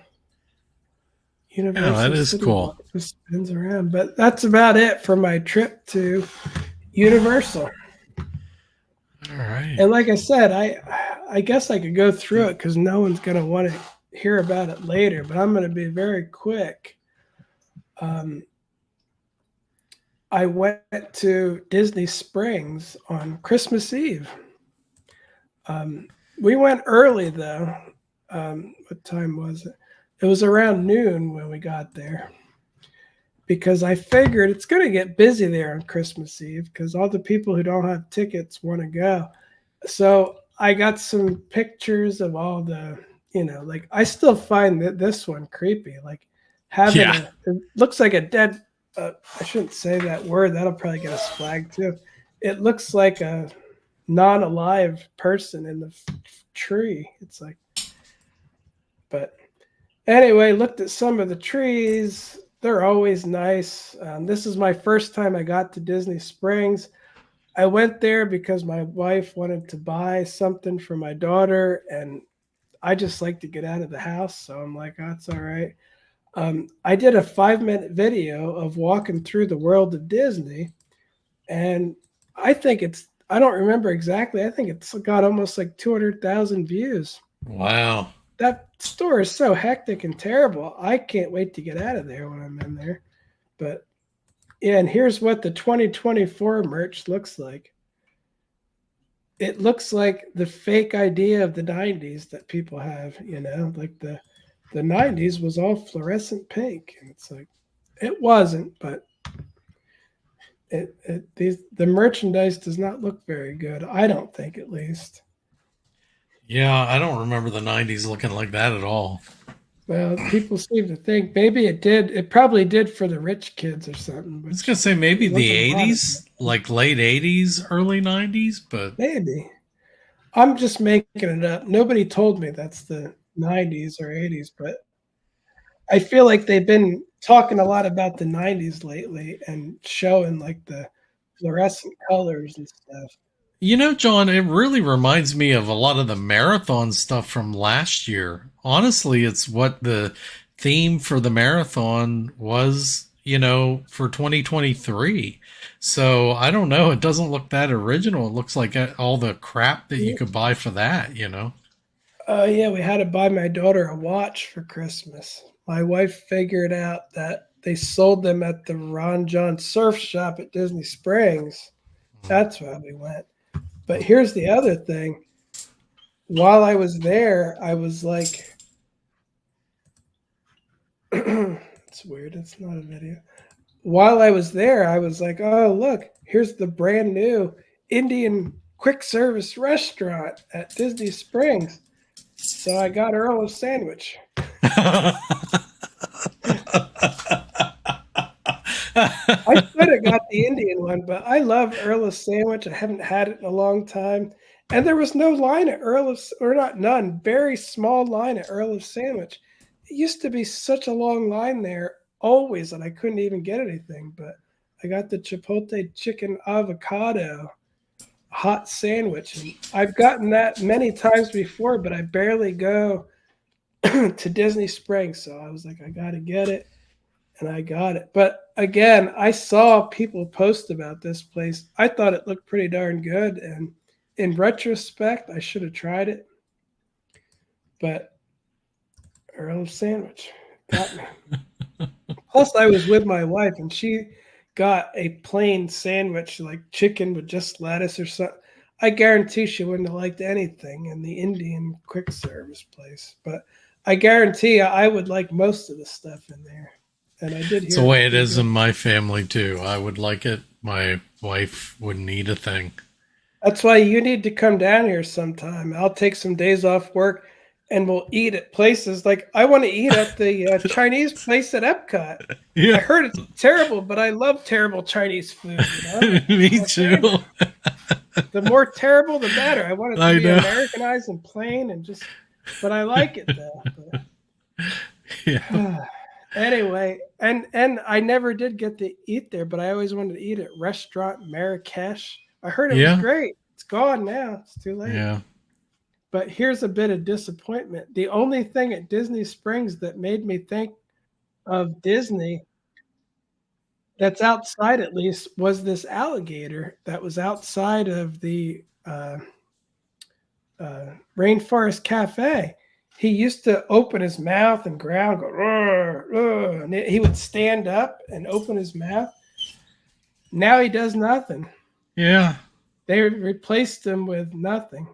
Universal that is City cool. Just spins around. But that's about it for my trip to Universal. All right. And like I said, I guess I could go through it because no one's going to want to hear about it later, but I'm going to be very quick. I went to Disney Springs on Christmas Eve. We went early, though. What time was it? It was around noon when we got there because I figured it's going to get busy there on Christmas Eve because all the people who don't have tickets want to go. So I got some pictures of all the, like I still find this one creepy. Like having it looks like a dead, I shouldn't say that word. That'll probably get us flagged too. It looks like a non-alive person in the tree. It's like, but anyway, looked at some of the trees. They're always nice. This is my first time I got to Disney Springs. I went there because my wife wanted to buy something for my daughter, and I just like to get out of the house. So I'm like, oh, that's all right. I did a 5-minute video of walking through the world of Disney, and I think I don't remember exactly. I think it's got almost like 200,000 views. Wow. That store is so hectic and terrible. I can't wait to get out of there when I'm in there. But yeah, and here's what the 2024 merch looks like. It looks like the fake idea of the 90s that people have, like the 90s was all fluorescent pink. And it's like, it wasn't, but the merchandise does not look very good. I don't think, at least. Yeah, I don't remember the 90s looking like that at all. Well, people seem to think maybe it did. It probably did for the rich kids or something. I was going to say maybe the 80s, like late 80s, early 90s, but... Maybe. I'm just making it up. Nobody told me that's the 90s or 80s, but I feel like they've been talking a lot about the 90s lately and showing like the fluorescent colors and stuff. John, it really reminds me of a lot of the marathon stuff from last year. Honestly, it's what the theme for the marathon was, for 2023. So I don't know. It doesn't look that original. It looks like all the crap that you could buy for that, Yeah, we had to buy my daughter a watch for Christmas. My wife figured out that they sold them at the Ron John Surf Shop at Disney Springs. That's why we went. But here's the other thing. While I was there, I was like, it's weird. It's not a video. While I was there, I was like, oh, look, here's the brand new Indian quick service restaurant at Disney Springs. So I got Earl sandwich. I could have got the Indian one, but I love Earl's sandwich. I haven't had it in a long time. And there was no line at Earl's, or not none, very small line at Earl's sandwich. It used to be such a long line there always, and I couldn't even get anything. But I got the Chipotle chicken avocado hot sandwich. And I've gotten that many times before, but I barely go to Disney Springs. So I was like, I got to get it. And I got it. But again, I saw people post about this place. I thought it looked pretty darn good. And in retrospect, I should have tried it. But Earl's sandwich got me. Plus, I was with my wife, and she got a plain sandwich, like chicken with just lettuce or something. I guarantee she wouldn't have liked anything in the Indian quick service place. But I guarantee I would like most of the stuff in there. And I did hear it's the way it is in my family too. I would like it. My wife wouldn't eat a thing. That's why you need to come down here sometime. I'll take some days off work and we'll eat at places. Like I want to eat at the Chinese place at Epcot. Yeah. I heard it's terrible, but I love terrible Chinese food. Me too. The more terrible, the better. I want it to be Americanized and plain and just, but I like it though. But, yeah. Anyway, and I never did get to eat there, but I always wanted to eat at Restaurant Marrakesh. I heard it was great. It's gone now. It's too late. Yeah. But here's a bit of disappointment. The only thing at Disney Springs that made me think of Disney, that's outside at least, was this alligator that was outside of the Rainforest Cafe. He used to open his mouth and growl, go, rrr, rrr, and he would stand up and open his mouth. Now he does nothing. Yeah. They replaced him with nothing.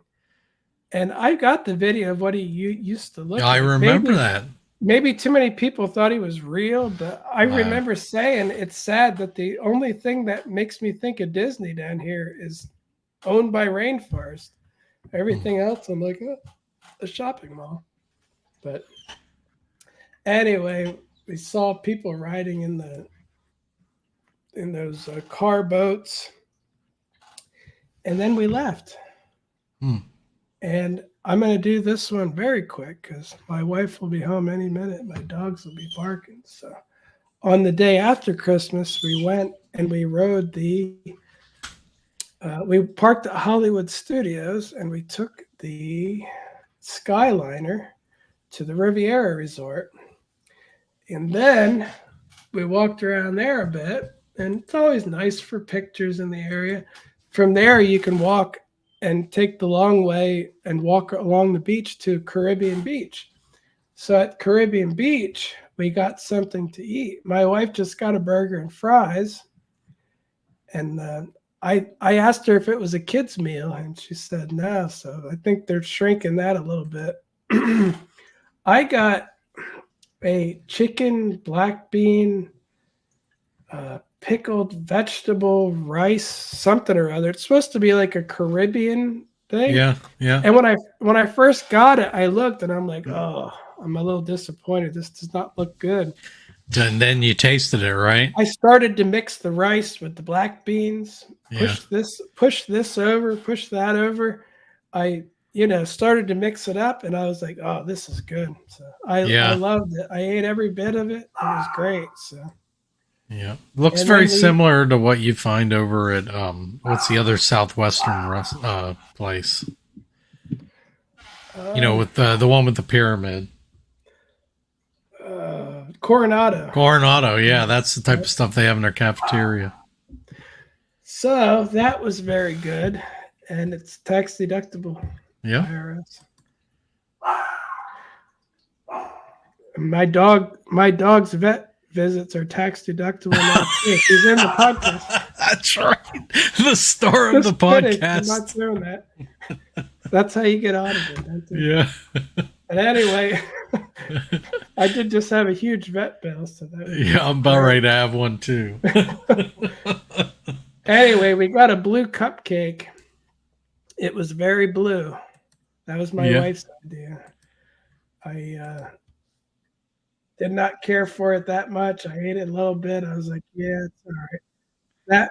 And I got the video of what he used to look like. I remember that. Maybe too many people thought he was real, but I remember saying it's sad that the only thing that makes me think of Disney down here is owned by Rainforest. Everything else, I'm like, oh, a shopping mall. But anyway, we saw people riding in those car boats, and then we left. And I'm going to do this one very quick because my wife will be home any minute. My dogs will be barking. So on the day after Christmas, we went and we rode we parked at Hollywood Studios and we took the Skyliner to the Riviera Resort. And then we walked around there a bit, and it's always nice for pictures in the area. From there, you can walk and take the long way and walk along the beach to Caribbean Beach. So at Caribbean Beach, we got something to eat. My wife just got a burger and fries. And I asked her if it was a kid's meal, and she said no. So I think they're shrinking that a little bit. I got a chicken, black bean, pickled vegetable, rice, something or other. It's supposed to be like a Caribbean thing. Yeah, yeah. And when I first got it, I looked and I'm like, oh, I'm a little disappointed. This does not look good. And then you tasted it, right? I started to mix the rice with the black beans, push this over, push that over. I started to mix it up, and I was like, oh, this is good. So I loved it. I ate every bit of it. It was great. So yeah, looks very similar to what you find over at what's the other southwestern place? With the one with the pyramid. Coronado, yeah, that's the type of stuff they have in their cafeteria. So that was very good, and it's tax deductible. Yeah. My dog's vet visits are tax deductible now too. He's in the podcast. That's right. The star of the Just kidding. I'm podcast. not doing that. That's how you get audited. Yeah. And anyway, I did just have a huge vet bill, so that was Yeah, I'm about ready to have one too. anyway, we got a blue cupcake. It was very blue. That was my Yeah. wife's idea. I did not care for it that much. I ate it a little bit. I was like, yeah, it's all right.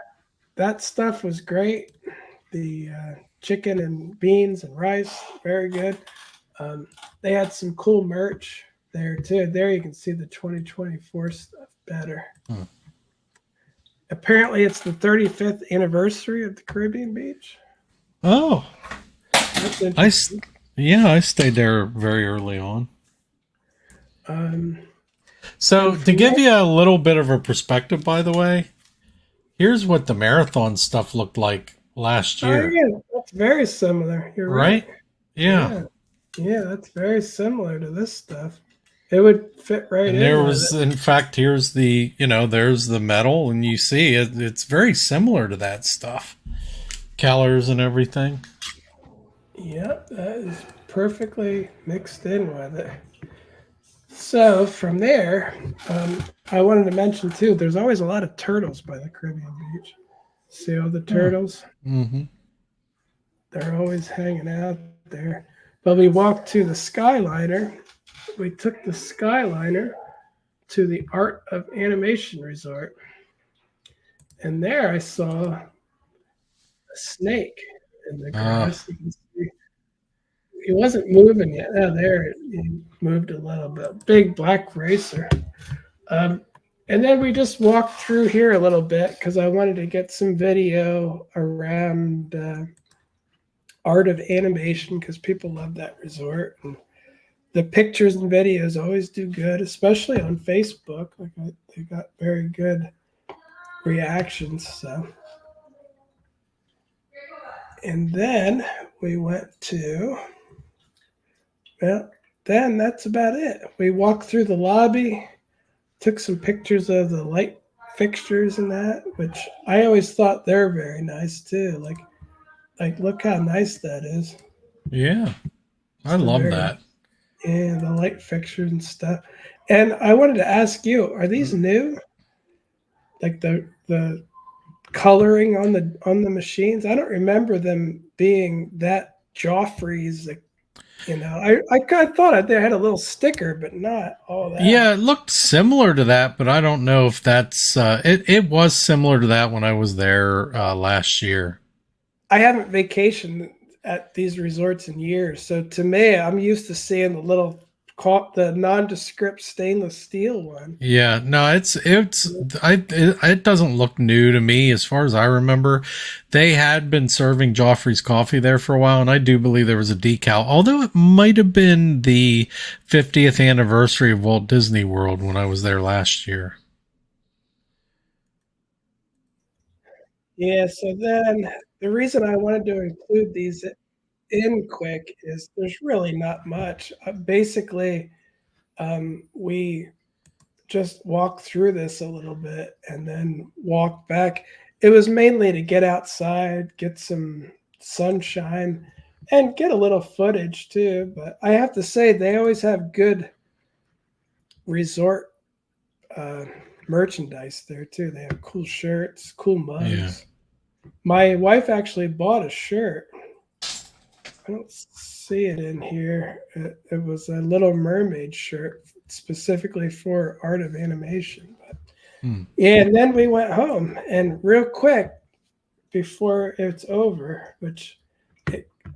That stuff was great. The chicken and beans and rice, very good. They had some cool merch there too. There you can see the 2024 stuff better. Hmm. Apparently, it's the 35th anniversary of the Caribbean Beach. Oh, That's I interesting. I stayed there very early on. Um, So and to from give there, you a little bit of a perspective, by the way, here's what the marathon stuff looked like last oh year, yeah, that's very similar. You're right. right? Yeah. Yeah, yeah, that's very similar to this stuff. It would fit right And in there with was, it. in fact, here's the, there's the medal, and you see it's very similar to that stuff, colors and everything. Yep, that is perfectly mixed in with it. So from there, I wanted to mention too. There's always a lot of turtles by the Caribbean beach. See all the Oh. turtles? Mm-hmm. They're always hanging out there. But we walked to the Skyliner. We took the Skyliner to the Art of Animation Resort, and there I saw a snake in the grass. You can see he wasn't moving yet. Oh, there he moved a little bit. Big black racer. And then we just walked through here a little bit because I wanted to get some video around art of animation because people love that resort. And the pictures and videos always do good, especially on Facebook. They got very good reactions. So, and then we went to, well, then that's about it. We walked through the lobby, took some pictures of the light fixtures and that, which I always thought they're very nice too. Like look how nice that is. Yeah, I So love very, that. and the light fixtures and stuff. And I wanted to ask you, are these new? Like the coloring on the machines? I don't remember them being that Joffrey's. Like, I kind of thought they had a little sticker, but not all that. Yeah, it looked similar to that, but I don't know if that's it. It was similar to that when I was there last year. I haven't vacationed at these resorts in years, so to me, I'm used to seeing the nondescript stainless steel one. Yeah, no, it doesn't look new to me as far as I remember. They had been serving Joffrey's coffee there for a while, and I do believe there was a decal, although it might have been the 50th anniversary of Walt Disney World when I was there last year. Yeah, so then the reason I wanted to include these in quick is there's really not much. Basically, we just walked through this a little bit and then walked back. It was mainly to get outside, get some sunshine, and get a little footage too. But I have to say, they always have good resort uh, merchandise there too. They have cool shirts, cool Yeah. mugs. My wife actually bought a shirt. I don't see it in here. It was a Little Mermaid shirt specifically for art of animation. But, Hmm. yeah, and then we went home, and real quick before it's over,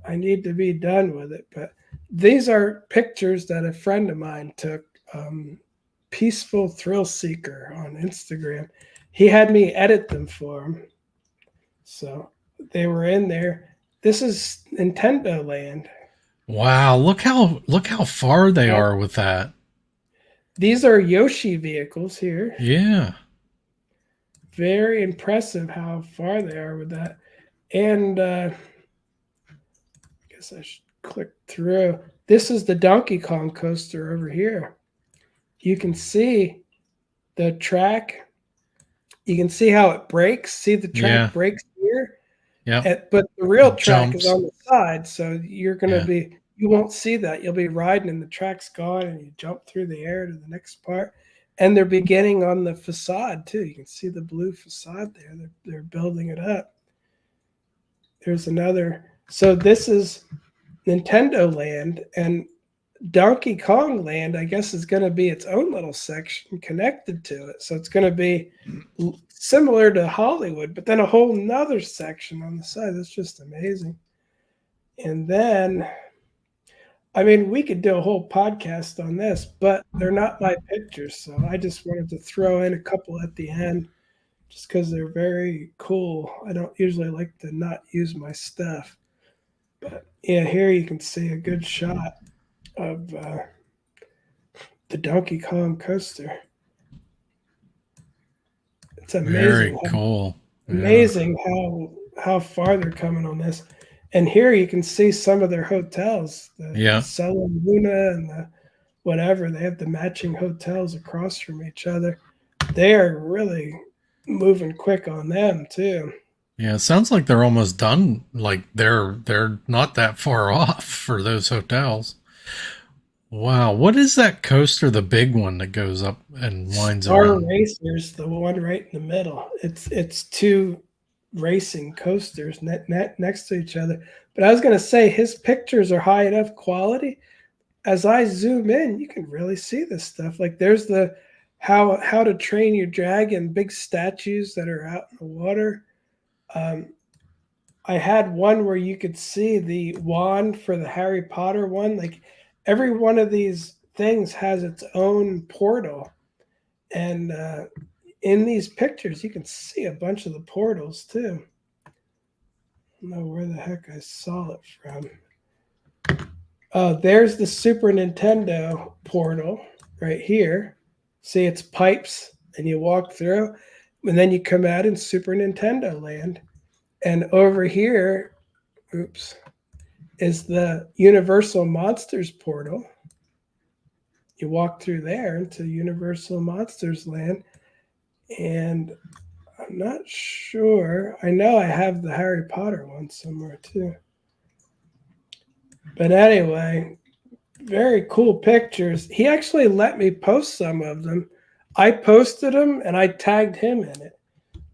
I need to be done with it. But these are pictures that a friend of mine took. Peaceful Thrill Seeker on Instagram. He had me edit them for him, so they were in there. This is Nintendo Land. Wow, look how far they are with that. These are Yoshi vehicles here. Yeah. Very impressive how far they are with that. And I guess I should click through. This is the Donkey Kong coaster over here. you can see the track. You can see how it breaks. See the Yeah. track breaks here, Yep. but the real It track is jumps. on the side. So Yeah. you won't see that. You'll be riding and the track's gone, and you jump through the air to the next part. And they're beginning on the facade too. You can see the blue facade there. They're building it up. There's another. So this is Nintendo Land, and Donkey Kong Land, I guess, is going to be its own little section connected to it. So it's going to be similar to Hollywood, but then a whole nother section on the side. That's just amazing. And then, I mean, we could do a whole podcast on this, but they're not my pictures. So I just wanted to throw in a couple at the end just because they're very cool. I don't usually like to not use my stuff. But yeah, here you can see a good shot of the Donkey Kong coaster. It's Very cool. Yeah. amazing how far they're coming on this. And here you can see some of their hotels, the Yeah. Sella Luna and the whatever. They have the matching hotels across from each other. They are really moving quick on them too. Yeah. It sounds like they're almost done. Like they're not that far off for those hotels. Wow. What is that coaster, the big one that goes up and winds Star around? Racer's the one right in the middle. It's two racing coasters next to each other. But I was going to say his pictures are high enough quality. As I zoom in, you can really see this stuff. Like there's the how to train your dragon, big statues that are out in the water. Um, I had one where you could see the wand for the Harry Potter one. Like every one of these things has its own portal, and in these pictures, you can see a bunch of the portals too. I don't know where the heck I saw it from. There's the Super Nintendo portal right here. See, it's pipes, and you walk through, and then you come out in Super Nintendo Land. And over here, oops, is the Universal Monsters portal. You walk through there into Universal Monsters Land, and I'm not sure. I know I have the Harry Potter one somewhere too. But anyway, very cool pictures. He actually let me post some of them. I posted them and I tagged him in it.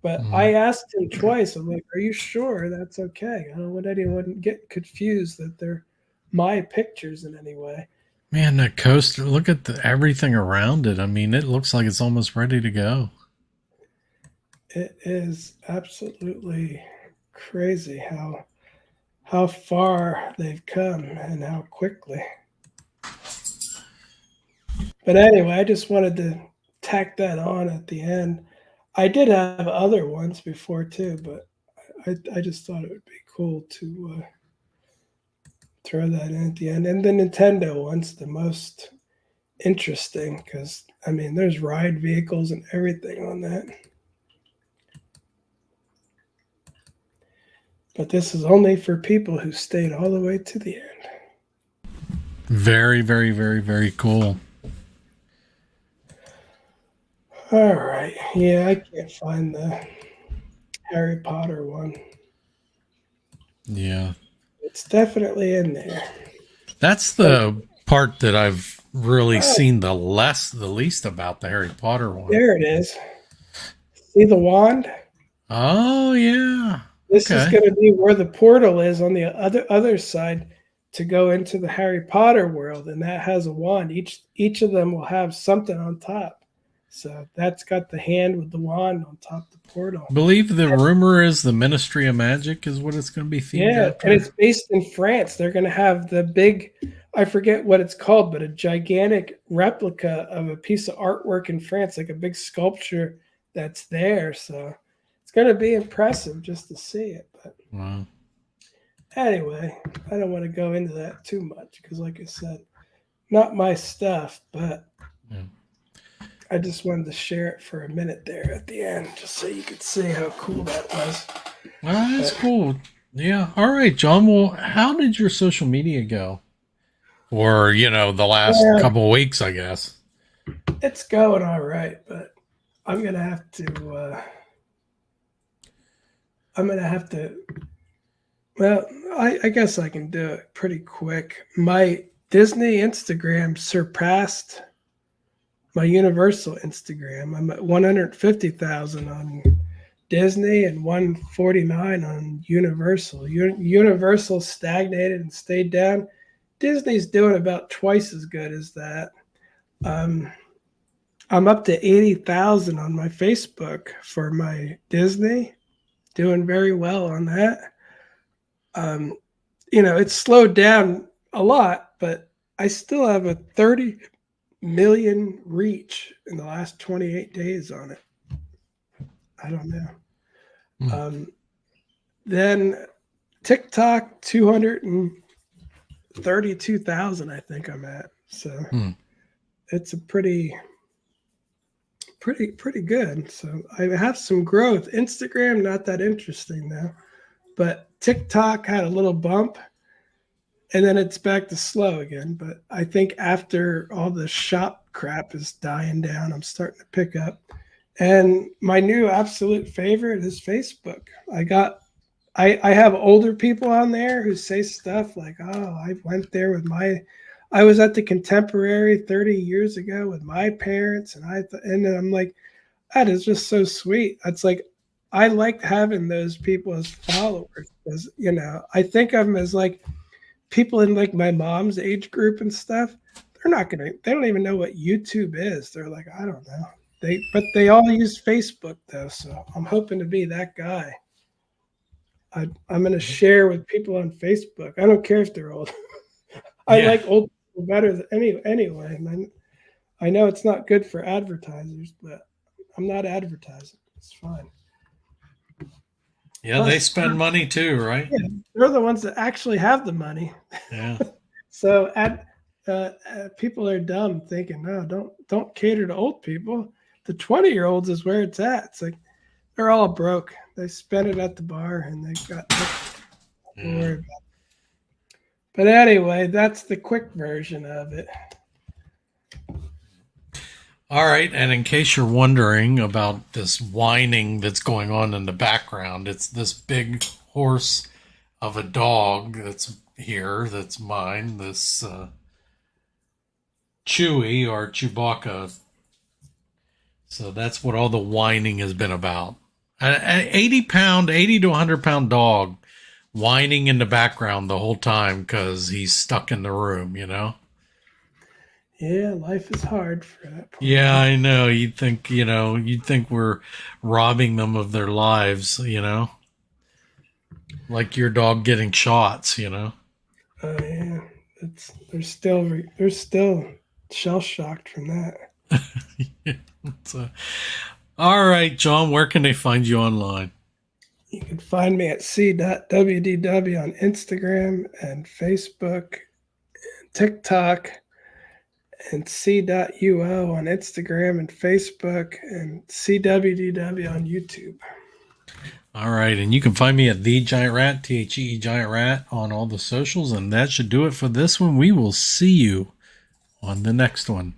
But I asked him twice. I'm like, "Are you sure that's okay? I don't want anyone get confused that they're my pictures in any way." Man, that coaster, look at everything around it. I mean, it looks like it's almost ready to go. It is absolutely crazy how far they've come and how quickly. But anyway, I just wanted to tack that on at the end. I did have other ones before too, but I just thought it would be cool to throw that in at the end. And the Nintendo one's the most interesting because, I mean, there's ride vehicles and everything on that. But this is only for people who stayed all the way to the end. Very, very, very, very cool. All right. Yeah, I can't find the Harry Potter one. Yeah. It's definitely in there. That's the part that I've really seen the least about the Harry Potter one. There it is. See the wand? Oh, yeah. This is going to be where the portal is on the other side to go into the Harry Potter world, and that has a wand. Each of them will have something on top. So that's got the hand with the wand on top of the portal. I believe the rumor is the Ministry of Magic is what it's going to be themed after. And it's based in France. They're going to have the big, I forget what it's called, but a gigantic replica of a piece of artwork in France, like a big sculpture that's there. So it's going to be impressive just to see it. But wow. Anyway, I don't want to go into that too much because, like I said, not my stuff, but I just wanted to share it for a minute there at the end just so you could see how cool that was. Well, that's cool. Yeah. All right, John. Well, how did your social media go? Or, the last couple of weeks, I guess. It's going all right, but I'm gonna have to. I'm gonna have to. Well, I guess I can do it pretty quick. My Disney Instagram surpassed my Universal Instagram. I'm at 150,000 on Disney and 149 on Universal. Universal stagnated and stayed down. Disney's doing about twice as good as that. Um, I'm up to 80,000 on my Facebook for my Disney, doing very well on that. Um, it's slowed down a lot, but I still have a 30 million reach in the last 28 days on it. I don't know. Hmm. Then TikTok, 232,000, I think I'm at. So Hmm. it's a pretty good. So I have some growth. Instagram, not that interesting now. But TikTok had a little bump and then it's back to slow again. But I think after all the shop crap is dying down, I'm starting to pick up. And my new absolute favorite is Facebook. I have older people on there who say stuff like, "Oh, I went there with I was at the Contemporary 30 years ago with my parents," and then I'm like, that is just so sweet. It's like I like having those people as followers because I think of them as like people in like my mom's age group and stuff. They don't even know what YouTube is. They're like, I don't know. But they all use Facebook though, so I'm hoping to be that guy. I'm going to share with people on Facebook. I don't care if they're old. I Yeah. like old people better than anyway. And I know it's not good for advertisers, but I'm not advertising. It's fine. Yeah, they Plus, spend money too, right? yeah, they're the ones that actually have the money. Yeah. So people are dumb thinking, no, don't cater to old people. The 20-year-olds is where it's at. It's like they're all broke. They spend it at the bar and they got nothing to Yeah. worry about. But anyway, that's the quick version of it. All right. And in case you're wondering about this whining that's going on in the background, it's this big horse of a dog that's here, that's mine, this Chewy or Chewbacca. So that's what all the whining has been about. An 80 pound, 80 to 100 pound dog whining in the background the whole time because he's stuck in the room, you know? Yeah, life is hard for that poor Yeah, dog. I know. You'd think we're robbing them of their lives, like your dog getting shots, Oh yeah, they're still shell shocked from that. So, all right, John, where can they find you online? You can find me at SeeWDW on Instagram and Facebook, TikTok, and C.UO on Instagram and Facebook, and CWDW on YouTube. All right, and you can find me at the Giant Rat, THE Giant Rat, on all the socials, and that should do it for this one. We will see you on the next one.